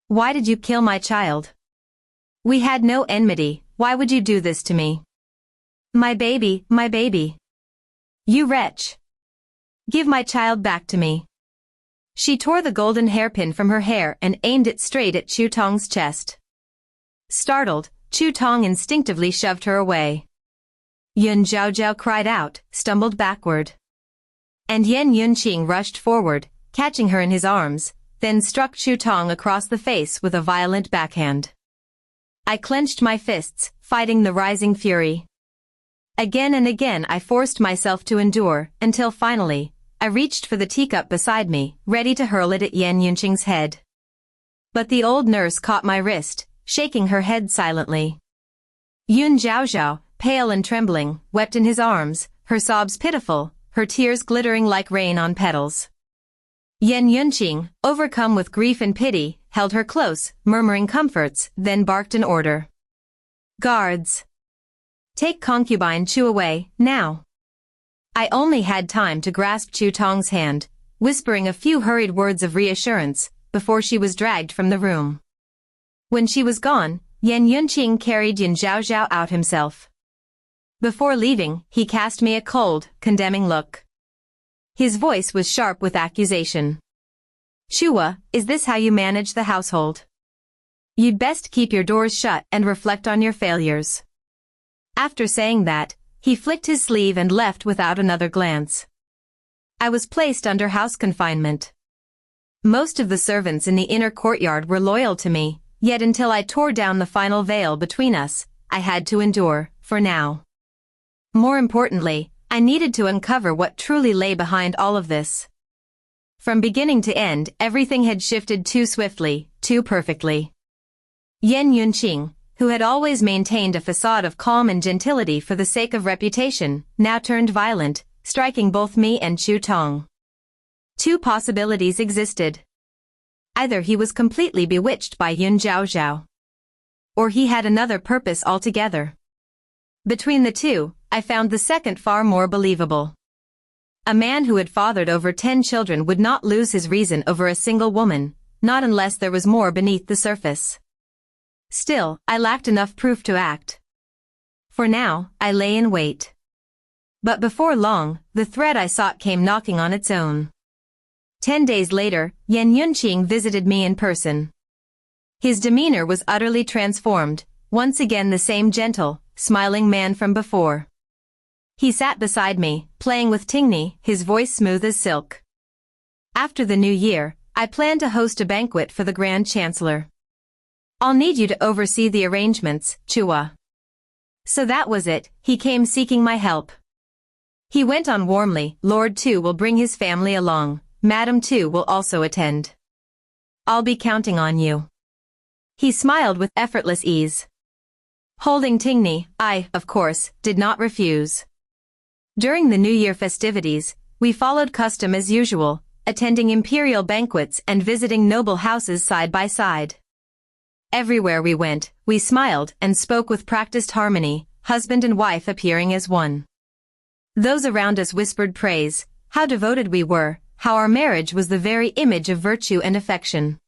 Why did you kill my child? We had no enmity, why would you do this to me? My baby, my baby. You wretch. Give my child back to me. She tore the golden hairpin from her hair and aimed it straight at Chu Tong's chest. Startled, Chu Tong instinctively shoved her away. Yun Zhaozhao cried out, stumbled backward. And Yan Yunqing rushed forward, catching her in his arms, then struck Chu Tong across the face with a violent backhand. I clenched my fists, fighting the rising fury. Again and again I forced myself to endure, until finally, I reached for the teacup beside me, ready to hurl it at Yan Yunqing's head. But the old nurse caught my wrist, shaking her head silently. Yun Zhaozhao, pale and trembling, wept in his arms, her sobs pitiful, her tears glittering like rain on petals. Yan Yunqing, overcome with grief and pity, held her close, murmuring comforts, then barked an order. Guards! Take Concubine Chu away, now! I only had time to grasp Chu Tong's hand, whispering a few hurried words of reassurance, before she was dragged from the room. When she was gone, Yan Yunqing carried Yun Zhaozhao out himself. Before leaving, he cast me a cold, condemning look. His voice was sharp with accusation. Chua, is this how you manage the household? You'd best keep your doors shut and reflect on your failures. After saying that, he flicked his sleeve and left without another glance. I was placed under house confinement. Most of the servants in the inner courtyard were loyal to me, yet until I tore down the final veil between us, I had to endure, for now. More importantly, I needed to uncover what truly lay behind all of this. From beginning to end, everything had shifted too swiftly, too perfectly. Yan Yunqing, who had always maintained a facade of calm and gentility for the sake of reputation, now turned violent, striking both me and Chu Tong. Two possibilities existed. Either he was completely bewitched by Yun Zhaozhao, or he had another purpose altogether. Between the two, I found the second far more believable. A man who had fathered over 10 children would not lose his reason over a single woman, not unless there was more beneath the surface. Still, I lacked enough proof to act. For now, I lay in wait. But before long, the thread I sought came knocking on its own. 10 days later, Yan Yunqing visited me in person. His demeanor was utterly transformed, once again the same gentle, smiling man from before. He sat beside me, playing with Tingni, his voice smooth as silk. After the new year, I plan to host a banquet for the Grand Chancellor. I'll need you to oversee the arrangements, Chua. So that was it, he came seeking my help. He went on warmly, Lord Tu will bring his family along, Madam Tu will also attend. I'll be counting on you. He smiled with effortless ease. Holding Tingni, I, of course, did not refuse. During the New Year festivities, we followed custom as usual, attending imperial banquets and visiting noble houses side by side. Everywhere we went, we smiled and spoke with practiced harmony, husband and wife appearing as one. Those around us whispered praise, how devoted we were, how our marriage was the very image of virtue and affection.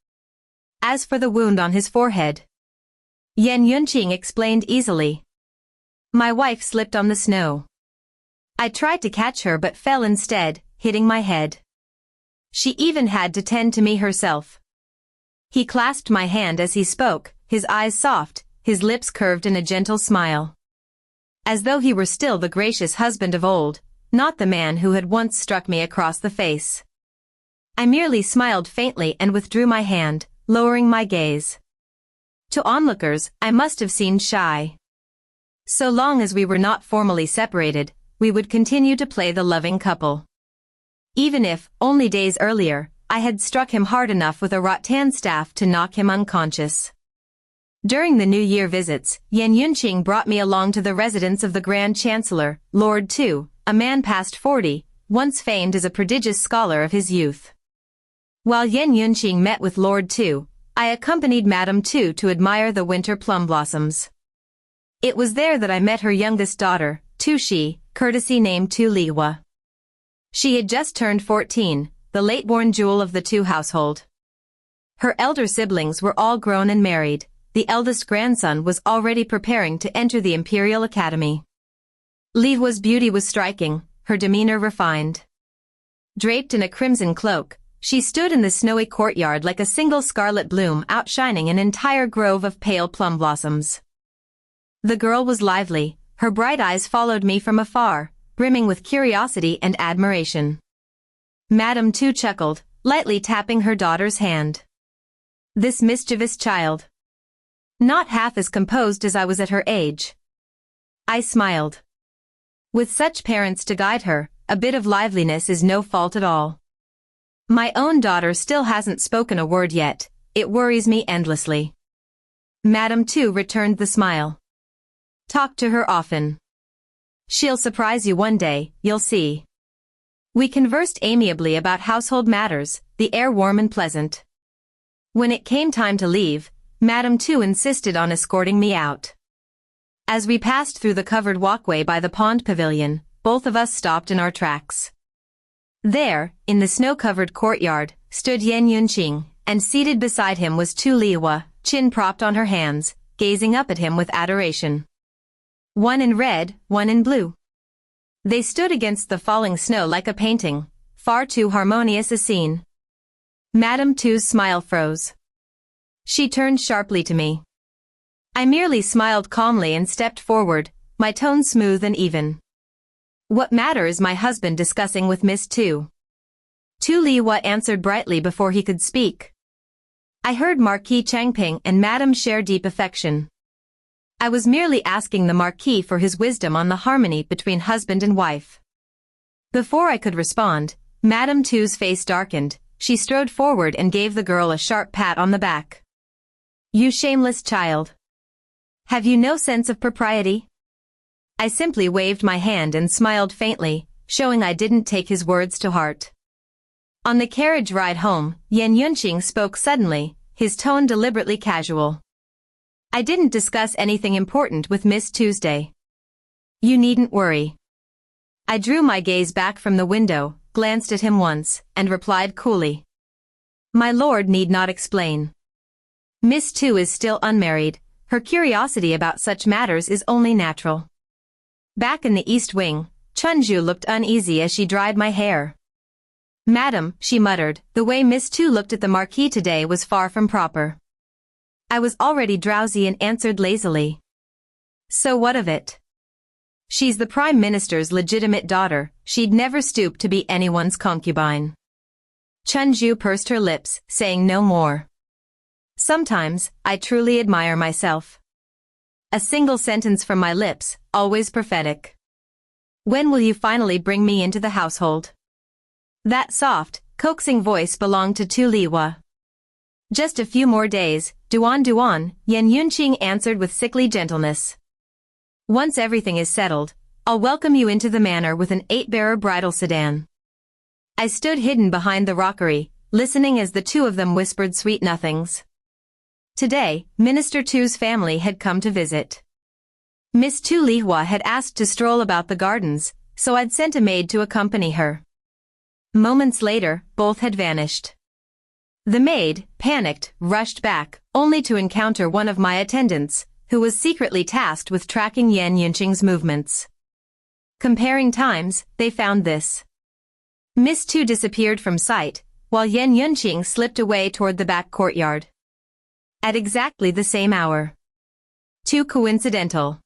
As for the wound on his forehead, Yan Yunqing explained easily. My wife slipped on the snow. I tried to catch her but fell instead, hitting my head. She even had to tend to me herself. He clasped my hand as he spoke, his eyes soft, his lips curved in a gentle smile. As though he were still the gracious husband of old, not the man who had once struck me across the face. I merely smiled faintly and withdrew my hand, lowering my gaze. To onlookers, I must have seemed shy. So long as we were not formally separated, we would continue to play the loving couple. Even if, only days earlier, I had struck him hard enough with a rattan staff to knock him unconscious. During the New Year visits, Yan Yunqing brought me along to the residence of the Grand Chancellor, Lord Tu, a man past 40, once famed as a prodigious scholar of his youth. While Yan Yunqing met with Lord Tu, I accompanied Madame Tu to admire the winter plum blossoms. It was there that I met her youngest daughter, Tu Shi, courtesy named Tu Liwa. She had just turned 14, the late-born jewel of the Tu household. Her elder siblings were all grown and married, the eldest grandson was already preparing to enter the Imperial Academy. Li Hua's beauty was striking, her demeanor refined. Draped in a crimson cloak, she stood in the snowy courtyard like a single scarlet bloom outshining an entire grove of pale plum blossoms. The girl was lively, her bright eyes followed me from afar, brimming with curiosity and admiration. Madame Tu chuckled, lightly tapping her daughter's hand. This mischievous child. Not half as composed as I was at her age. I smiled. With such parents to guide her, a bit of liveliness is no fault at all. My own daughter still hasn't spoken a word yet, it worries me endlessly. Madame Tu returned the smile. Talk to her often. She'll surprise you one day, you'll see. We conversed amiably about household matters, the air warm and pleasant. When it came time to leave, Madame Tu insisted on escorting me out. As we passed through the covered walkway by the pond pavilion, both of us stopped in our tracks. There, in the snow-covered courtyard, stood Yan Yunqing, and seated beside him was Tu Lihua, chin propped on her hands, gazing up at him with adoration. One in red, one in blue. They stood against the falling snow like a painting, far too harmonious a scene. Madame Tu's smile froze. She turned sharply to me. I merely smiled calmly and stepped forward, my tone smooth and even. What matter is my husband discussing with Miss Tu? Tu Lihua answered brightly before he could speak. I heard Marquis Changping and Madame share deep affection. I was merely asking the Marquis for his wisdom on the harmony between husband and wife. Before I could respond, Madame Tu's face darkened, she strode forward and gave the girl a sharp pat on the back. You shameless child. Have you no sense of propriety? I simply waved my hand and smiled faintly, showing I didn't take his words to heart. On the carriage ride home, Yan Yunqing spoke suddenly, his tone deliberately casual. I didn't discuss anything important with Miss Tuesday. You needn't worry. I drew my gaze back from the window, glanced at him once, and replied coolly. My lord need not explain. Miss Tu is still unmarried, her curiosity about such matters is only natural. Back in the East Wing, Chunju looked uneasy as she dried my hair. Madam, she muttered, the way Miss Tu looked at the Marquis today was far from proper. I was already drowsy and answered lazily. So what of it? She's the Prime Minister's legitimate daughter, she'd never stoop to be anyone's concubine. Chunju pursed her lips, saying no more. Sometimes, I truly admire myself. A single sentence from my lips, always prophetic. When will you finally bring me into the household? That soft, coaxing voice belonged to Tu Lihua. Just a few more days, Duan, Yan Yunqing answered with sickly gentleness. Once everything is settled, I'll welcome you into the manor with an 8-bearer bridal sedan. I stood hidden behind the rockery, listening as the two of them whispered sweet nothings. Today, Minister Tu's family had come to visit. Miss Tu Lihua had asked to stroll about the gardens, so I'd sent a maid to accompany her. Moments later, both had vanished. The maid, panicked, rushed back, only to encounter one of my attendants, who was secretly tasked with tracking Yan Yunqing's movements. Comparing times, they found this. Miss Tu disappeared from sight, while Yan Yunqing slipped away toward the back courtyard. At exactly the same hour. Too coincidental.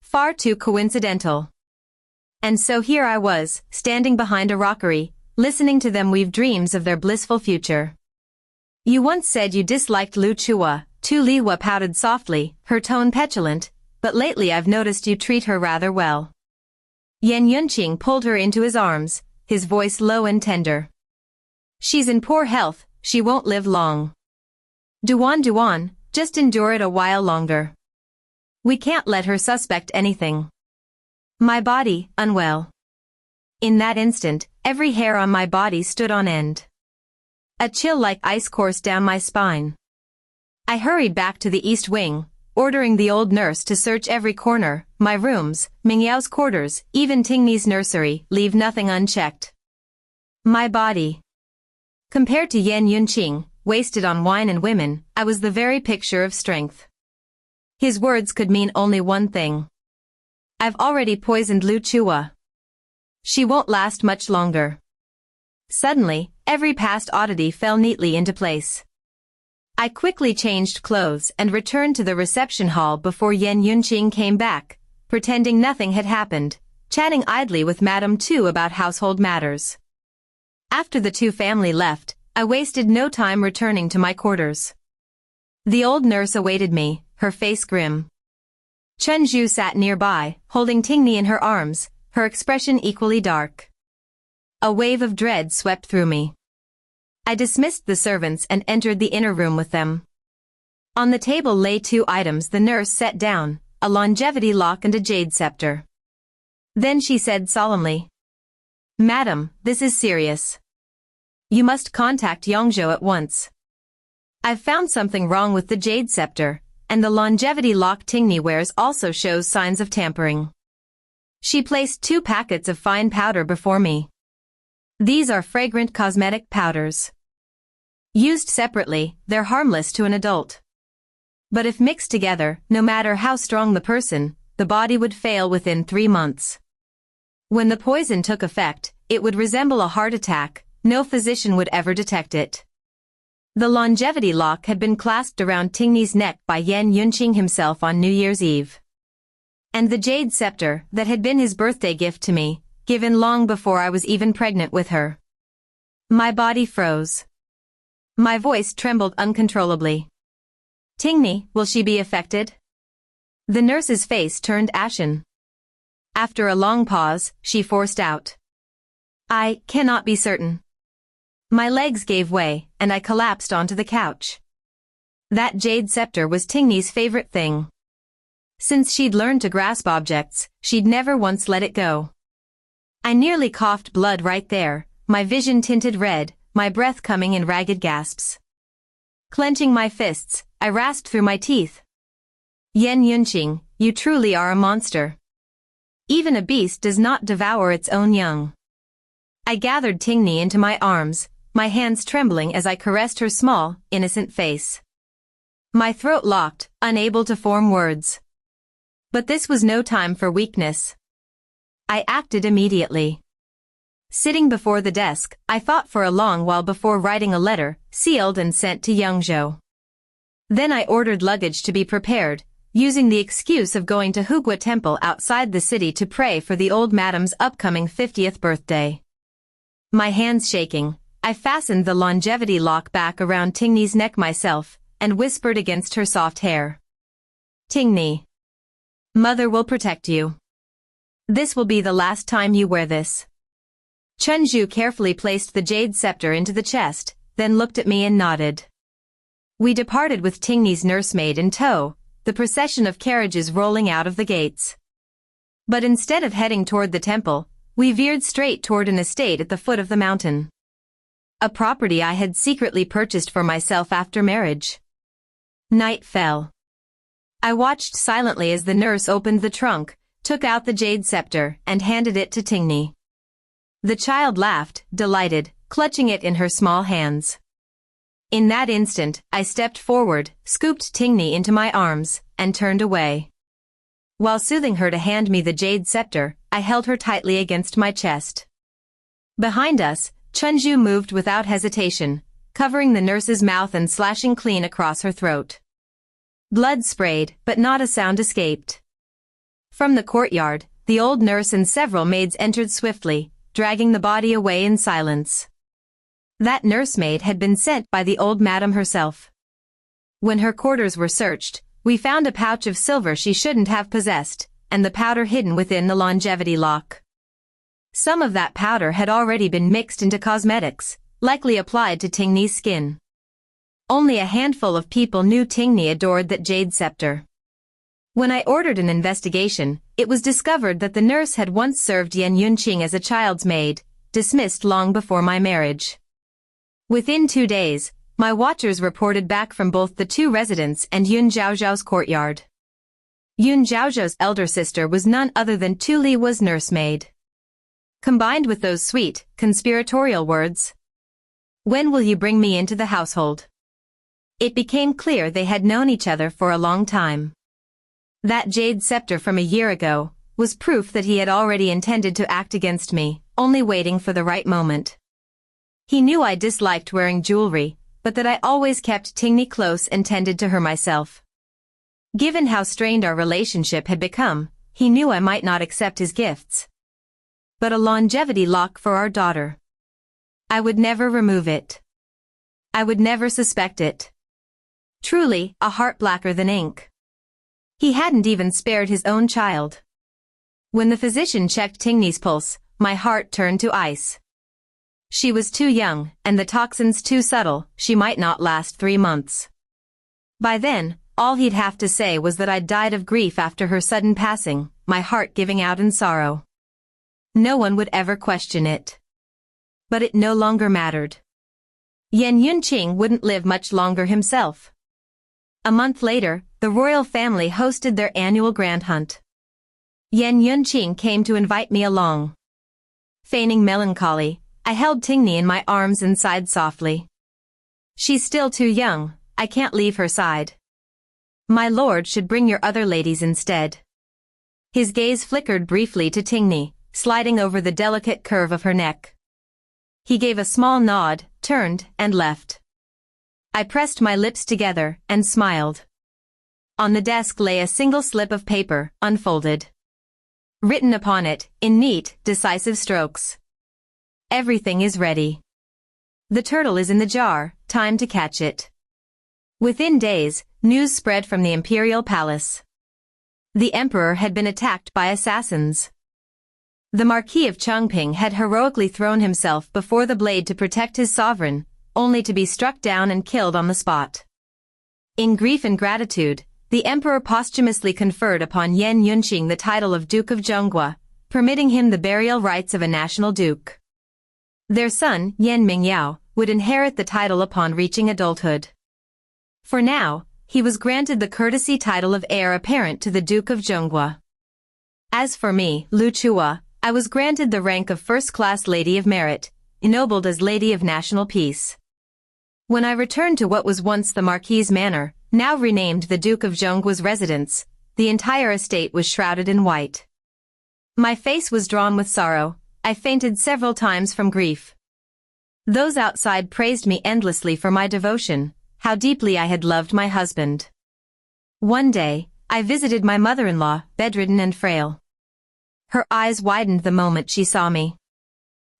Far too coincidental. And so here I was, standing behind a rockery, listening to them weave dreams of their blissful future. You once said you disliked Lu Chua, Tu Lihua pouted softly, her tone petulant, but lately I've noticed you treat her rather well. Yan Yunqing pulled her into his arms, his voice low and tender. She's in poor health, she won't live long. Duan, just endure it a while longer. We can't let her suspect anything. My body, unwell. In that instant, every hair on my body stood on end. A chill like ice coursed down my spine. I hurried back to the East Wing, ordering the old nurse to search every corner, my rooms, Mingyao's quarters, even Tingni's nursery, leave nothing unchecked. My body. Compared to Yan Yunqing, wasted on wine and women, I was the very picture of strength. His words could mean only one thing. I've already poisoned Lu Chua. She won't last much longer. Suddenly, every past oddity fell neatly into place. I quickly changed clothes and returned to the reception hall before Yan Yunqing came back, pretending nothing had happened, chatting idly with Madame Tu about household matters. After the two family left, I wasted no time returning to my quarters. The old nurse awaited me, her face grim. Chen Zhu sat nearby, holding Tingni in her arms, her expression equally dark. A wave of dread swept through me. I dismissed the servants and entered the inner room with them. On the table lay two items the nurse set down, a longevity lock and a jade scepter. Then she said solemnly, "Madam, this is serious. You must contact Yongzhou at once. I've found something wrong with the jade scepter, and the longevity lock Tingni wears also shows signs of tampering." She placed 2 packets of fine powder before me. These are fragrant cosmetic powders. Used separately, they're harmless to an adult. But if mixed together, no matter how strong the person, the body would fail within 3 months. When the poison took effect, it would resemble a heart attack, no physician would ever detect it. The longevity lock had been clasped around Tingni's neck by Yan Yunqing himself on New Year's Eve. And the jade scepter, that had been his birthday gift to me, given long before I was even pregnant with her. My body froze. My voice trembled uncontrollably. "Tingni, will she be affected?" The nurse's face turned ashen. After a long pause, she forced out, "I cannot be certain." My legs gave way, and I collapsed onto the couch. That jade scepter was Tingni's favorite thing. Since she'd learned to grasp objects, she'd never once let it go. I nearly coughed blood right there, my vision tinted red, my breath coming in ragged gasps. Clenching my fists, I rasped through my teeth. "Yan Yunqing, you truly are a monster. Even a beast does not devour its own young." I gathered Tingni into my arms, my hands trembling as I caressed her small, innocent face. My throat locked, unable to form words. But this was no time for weakness. I acted immediately. Sitting before the desk, I thought for a long while before writing a letter, sealed and sent to Yangzhou. Then I ordered luggage to be prepared, using the excuse of going to Hugua Temple outside the city to pray for the old madam's upcoming 50th birthday. My hands shaking, I fastened the longevity lock back around Tingni's neck myself, and whispered against her soft hair. "Tingni. Mother will protect you. This will be the last time you wear this." Chen Zhu carefully placed the jade scepter into the chest, then looked at me and nodded. We departed with Tingni's nursemaid in tow, the procession of carriages rolling out of the gates. But instead of heading toward the temple, we veered straight toward an estate at the foot of the mountain. A property I had secretly purchased for myself after marriage. Night fell. I watched silently as the nurse opened the trunk, took out the jade scepter, and handed it to Tingni. The child laughed, delighted, clutching it in her small hands. In that instant, I stepped forward, scooped Tingni into my arms, and turned away. While soothing her to hand me the jade scepter, I held her tightly against my chest. Behind us, Chunju moved without hesitation, covering the nurse's mouth and slashing clean across her throat. Blood sprayed, but not a sound escaped. From the courtyard, the old nurse and several maids entered swiftly, dragging the body away in silence. That nursemaid had been sent by the old madam herself. When her quarters were searched, we found a pouch of silver she shouldn't have possessed, and the powder hidden within the longevity lock. Some of that powder had already been mixed into cosmetics, likely applied to Tingni's skin. Only a handful of people knew Tingni adored that jade scepter. When I ordered an investigation, it was discovered that the nurse had once served Yan Yunqing as a child's maid, dismissed long before my marriage. Within 2 days, my watchers reported back from both the two residents and Yun Zhaozhao's courtyard. Yun Zhaozhao's elder sister was none other than Tu Liwa's nursemaid. Combined with those sweet, conspiratorial words, "When will you bring me into the household?" It became clear they had known each other for a long time. That jade scepter from a year ago was proof that he had already intended to act against me, only waiting for the right moment. He knew I disliked wearing jewelry, but that I always kept Tingni close and tended to her myself. Given how strained our relationship had become, he knew I might not accept his gifts. But a longevity lock for our daughter. I would never remove it. I would never suspect it. Truly, a heart blacker than ink. He hadn't even spared his own child. When the physician checked Tingni's pulse, my heart turned to ice. She was too young, and the toxins too subtle, she might not last 3 months. By then, all he'd have to say was that I'd died of grief after her sudden passing, my heart giving out in sorrow. No one would ever question it. But it no longer mattered. Yan Yunqing wouldn't live much longer himself. A month later, the royal family hosted their annual grand hunt. Yan Yunqing came to invite me along. Feigning melancholy, I held Tingni in my arms and sighed softly. She's still too young, I can't leave her side. My lord should bring your other ladies instead. His gaze flickered briefly to Tingni, sliding over the delicate curve of her neck. He gave a small nod, turned, and left. I pressed my lips together and smiled. On the desk lay a single slip of paper, unfolded. Written upon it, in neat, decisive strokes. Everything is ready. The turtle is in the jar, time to catch it. Within days, news spread from the Imperial Palace. The emperor had been attacked by assassins. The Marquis of Chongping had heroically thrown himself before the blade to protect his sovereign, only to be struck down and killed on the spot. In grief and gratitude, the emperor posthumously conferred upon Yan Yunqing the title of Duke of Zhonghua, permitting him the burial rights of a national duke. Their son, Yan Mingyao, would inherit the title upon reaching adulthood. For now, he was granted the courtesy title of heir apparent to the Duke of Zhonghua. As for me, Lu Chua, I was granted the rank of first-class Lady of Merit, ennobled as Lady of National Peace. When I returned to what was once the Marquis's manor, now renamed the Duke of Zhonghua's residence, the entire estate was shrouded in white. My face was drawn with sorrow, I fainted several times from grief. Those outside praised me endlessly for my devotion, how deeply I had loved my husband. One day, I visited my mother-in-law, bedridden and frail. Her eyes widened the moment she saw me.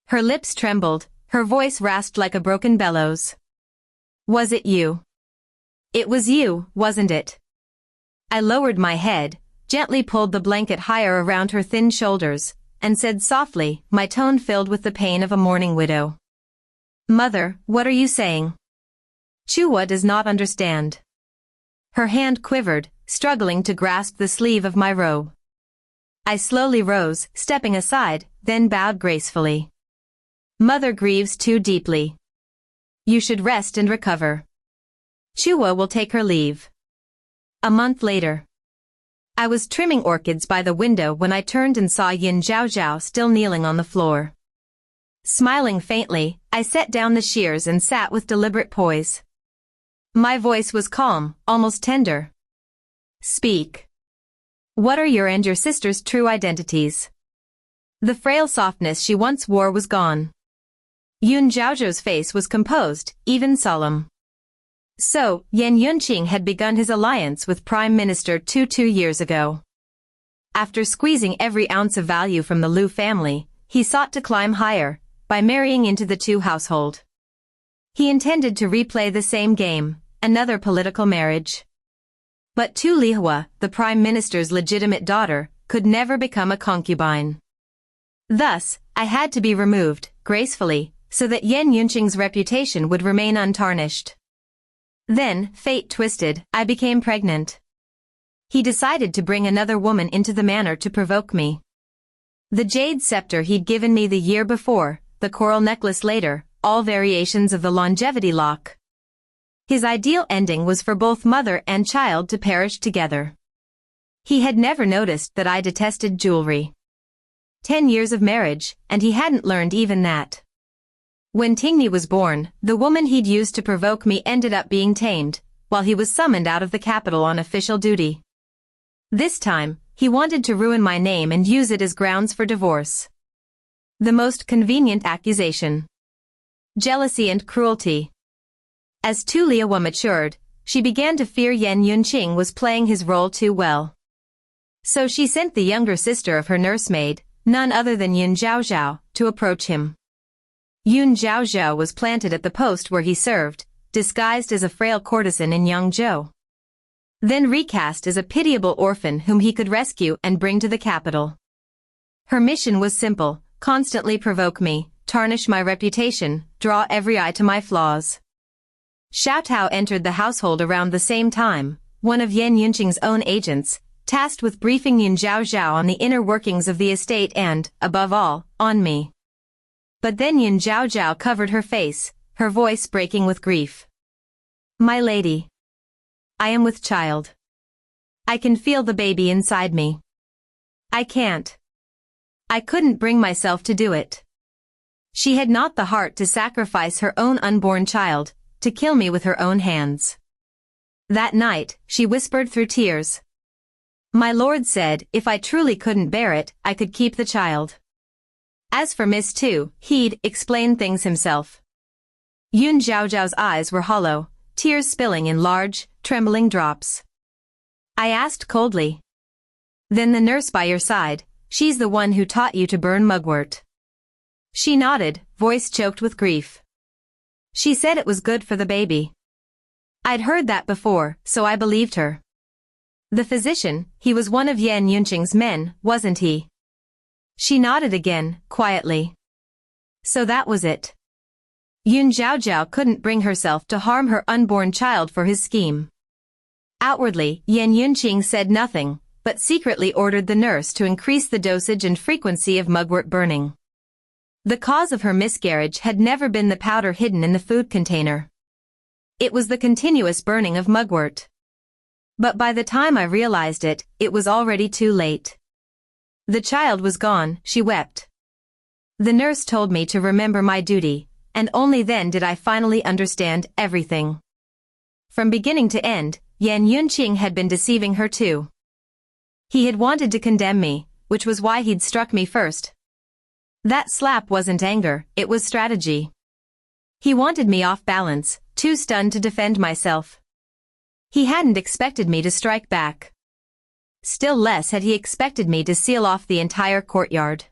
Her lips trembled, her voice rasped like a broken bellows. Was it you? It was you, wasn't it? I lowered my head, gently pulled the blanket higher around her thin shoulders, and said softly, my tone filled with the pain of a mourning widow. Mother, what are you saying? Chua does not understand. Her hand quivered, struggling to grasp the sleeve of my robe. I slowly rose, stepping aside, then bowed gracefully. Mother grieves too deeply. You should rest and recover. Chua will take her leave. A month later. I was trimming orchids by the window when I turned and saw Yin Zhaozhao still kneeling on the floor. Smiling faintly, I set down the shears and sat with deliberate poise. My voice was calm, almost tender. Speak. What are your and your sister's true identities? The frail softness she once wore was gone. Yun Zhaozhou's face was composed, even solemn. So, Yan Yunqing had begun his alliance with Prime Minister Tu 2 years ago. After squeezing every ounce of value from the Liu family, he sought to climb higher, by marrying into the Tu household. He intended to replay the same game, another political marriage. But Tu Lihua, the Prime Minister's legitimate daughter, could never become a concubine. Thus, I had to be removed, gracefully, so that Yan Yunqing's reputation would remain untarnished. Then, fate twisted, I became pregnant. He decided to bring another woman into the manor to provoke me. The jade scepter he'd given me the year before, the coral necklace later, all variations of the longevity lock. His ideal ending was for both mother and child to perish together. He had never noticed that I detested jewelry. 10 years of marriage, and he hadn't learned even that. When Tingni was born, the woman he'd used to provoke me ended up being tamed, while he was summoned out of the capital on official duty. This time, he wanted to ruin my name and use it as grounds for divorce. The most convenient accusation. Jealousy and cruelty. As Tu Liawa matured, she began to fear Yan Yunqing was playing his role too well. So she sent the younger sister of her nursemaid, none other than Yun Zhaozhao, to approach him. Yun Zhaozhao was planted at the post where he served, disguised as a frail courtesan in Yangzhou. Then recast as a pitiable orphan whom he could rescue and bring to the capital. Her mission was simple: constantly provoke me, tarnish my reputation, draw every eye to my flaws. Xiaotao entered the household around the same time, one of Yan Yunqing's own agents, tasked with briefing Yun Zhaozhao on the inner workings of the estate and, above all, on me. But then Yun Zhaozhao covered her face, her voice breaking with grief. My lady. I am with child. I can feel the baby inside me. I can't. I couldn't bring myself to do it. She had not the heart to sacrifice her own unborn child, to kill me with her own hands. That night, she whispered through tears. My lord said if I truly couldn't bear it, I could keep the child. As for Miss Tu, he'd explain things himself. Yun Zhaozhao's eyes were hollow, tears spilling in large, trembling drops. I asked coldly. Then the nurse by your side, she's the one who taught you to burn mugwort. She nodded, voice choked with grief. She said it was good for the baby. I'd heard that before, so I believed her. The physician, he was one of Yan Yunqing's men, wasn't he? She nodded again, quietly. So that was it. Yun Zhaozhao couldn't bring herself to harm her unborn child for his scheme. Outwardly, Yan Yunqing said nothing, but secretly ordered the nurse to increase the dosage and frequency of mugwort burning. The cause of her miscarriage had never been the powder hidden in the food container. It was the continuous burning of mugwort. But by the time I realized it, it was already too late. The child was gone, she wept. The nurse told me to remember my duty, and only then did I finally understand everything. From beginning to end, Yan Yunqing had been deceiving her too. He had wanted to condemn me, which was why he'd struck me first. That slap wasn't anger, it was strategy. He wanted me off balance, too stunned to defend myself. He hadn't expected me to strike back. Still less had he expected me to seal off the entire courtyard.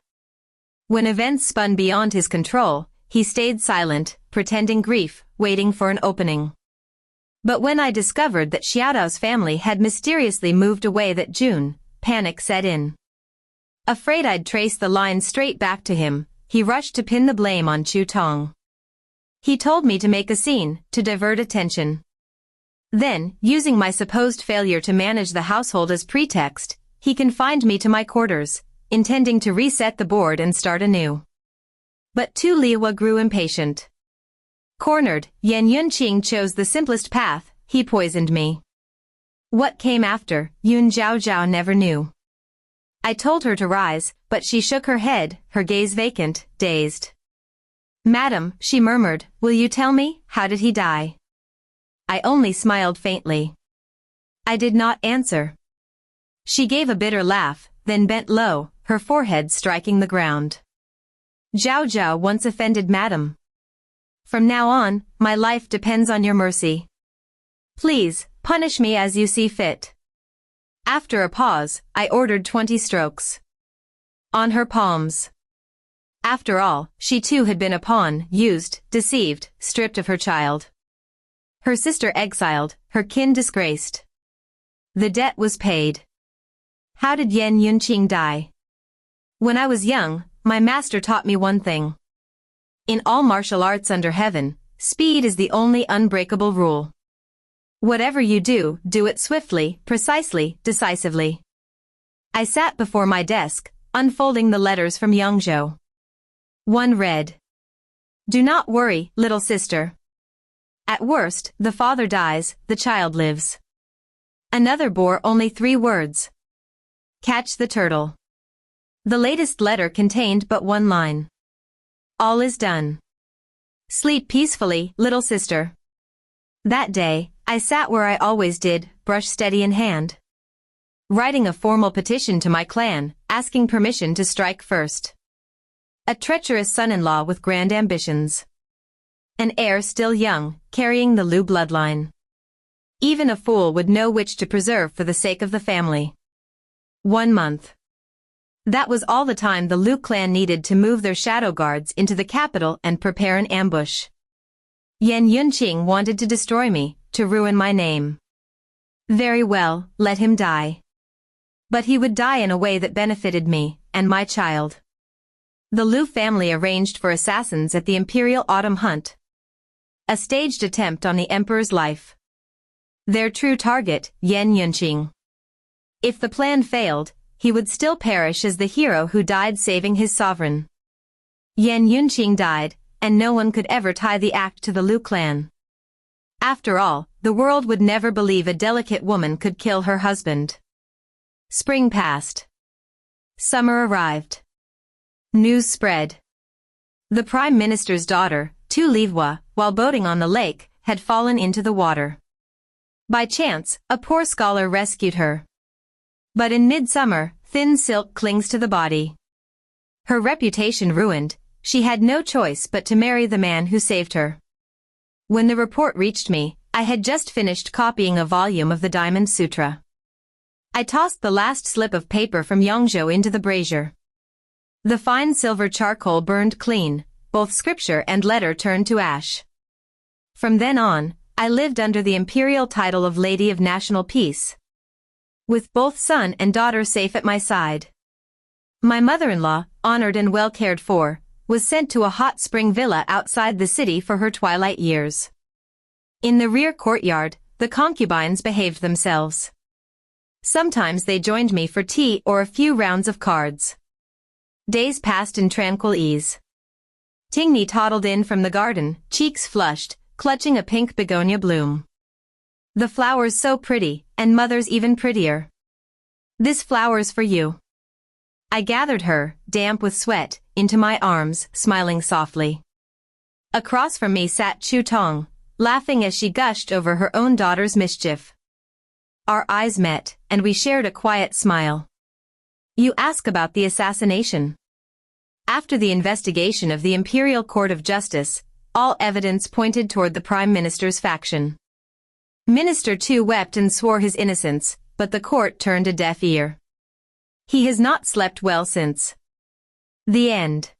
When events spun beyond his control, he stayed silent, pretending grief, waiting for an opening. But when I discovered that Xiaodao's family had mysteriously moved away that June, panic set in. Afraid I'd trace the line straight back to him, he rushed to pin the blame on Chu Tong. He told me to make a scene, to divert attention. Then, using my supposed failure to manage the household as pretext, he confined me to my quarters, intending to reset the board and start anew. But Tu Liawa grew impatient. Cornered, Yan Yunqing chose the simplest path, he poisoned me. What came after, Yun Zhaozhao never knew. I told her to rise, but she shook her head, her gaze vacant, dazed. Madam, she murmured, will you tell me, how did he die? I only smiled faintly. I did not answer. She gave a bitter laugh, then bent low, her forehead striking the ground. Zhaozhao once offended madam. From now on, my life depends on your mercy. Please, punish me as you see fit. After a pause, I ordered 20 strokes. On her palms. After all, she too had been a pawn, used, deceived, stripped of her child. Her sister exiled, her kin disgraced. The debt was paid. How did Yan Yunqing die? When I was young, my master taught me one thing. In all martial arts under heaven, speed is the only unbreakable rule. Whatever you do, do it swiftly, precisely, decisively. I sat before my desk, unfolding the letters from Yangzhou. One read. Do not worry, little sister. At worst, the father dies, the child lives. Another bore only 3 words. Catch the turtle. The latest letter contained but 1 line. All is done. Sleep peacefully, little sister. That day, I sat where I always did, brush steady in hand. Writing a formal petition to my clan, asking permission to strike first. A treacherous son-in-law with grand ambitions. An heir still young, carrying the Lu bloodline. Even a fool would know which to preserve for the sake of the family. 1 month. That was all the time the Lu clan needed to move their shadow guards into the capital and prepare an ambush. Yan Yunqing wanted to destroy me, to ruin my name. Very well, let him die. But he would die in a way that benefited me, and my child. The Lu family arranged for assassins at the Imperial Autumn Hunt. A staged attempt on the Emperor's life. Their true target, Yan Yunqing. If the plan failed, he would still perish as the hero who died saving his sovereign. Yan Yunqing died, and no one could ever tie the act to the Lu clan. After all, the world would never believe a delicate woman could kill her husband. Spring passed. Summer arrived. News spread. The Prime Minister's daughter, Tu Livhua, while boating on the lake, had fallen into the water. By chance, a poor scholar rescued her. But in midsummer, thin silk clings to the body. Her reputation ruined, she had no choice but to marry the man who saved her. When the report reached me, I had just finished copying a volume of the Diamond Sutra. I tossed the last slip of paper from Yongzhou into the brazier. The fine silver charcoal burned clean, both scripture and letter turned to ash. From then on, I lived under the imperial title of Lady of National Peace. With both son and daughter safe at my side. My mother-in-law, honored and well cared for, was sent to a hot spring villa outside the city for her twilight years. In the rear courtyard, the concubines behaved themselves. Sometimes they joined me for tea or a few rounds of cards. Days passed in tranquil ease. Tingni toddled in from the garden, cheeks flushed, clutching a pink begonia bloom. The flower's so pretty, and mother's even prettier. This flower's for you. I gathered her, damp with sweat, into my arms, smiling softly. Across from me sat Chu Tong, laughing as she gushed over her own daughter's mischief. Our eyes met, and we shared a quiet smile. You ask about the assassination. After the investigation of the Imperial Court of Justice, all evidence pointed toward the Prime Minister's faction. Minister Tu wept and swore his innocence, but the court turned a deaf ear. He has not slept well since. The end.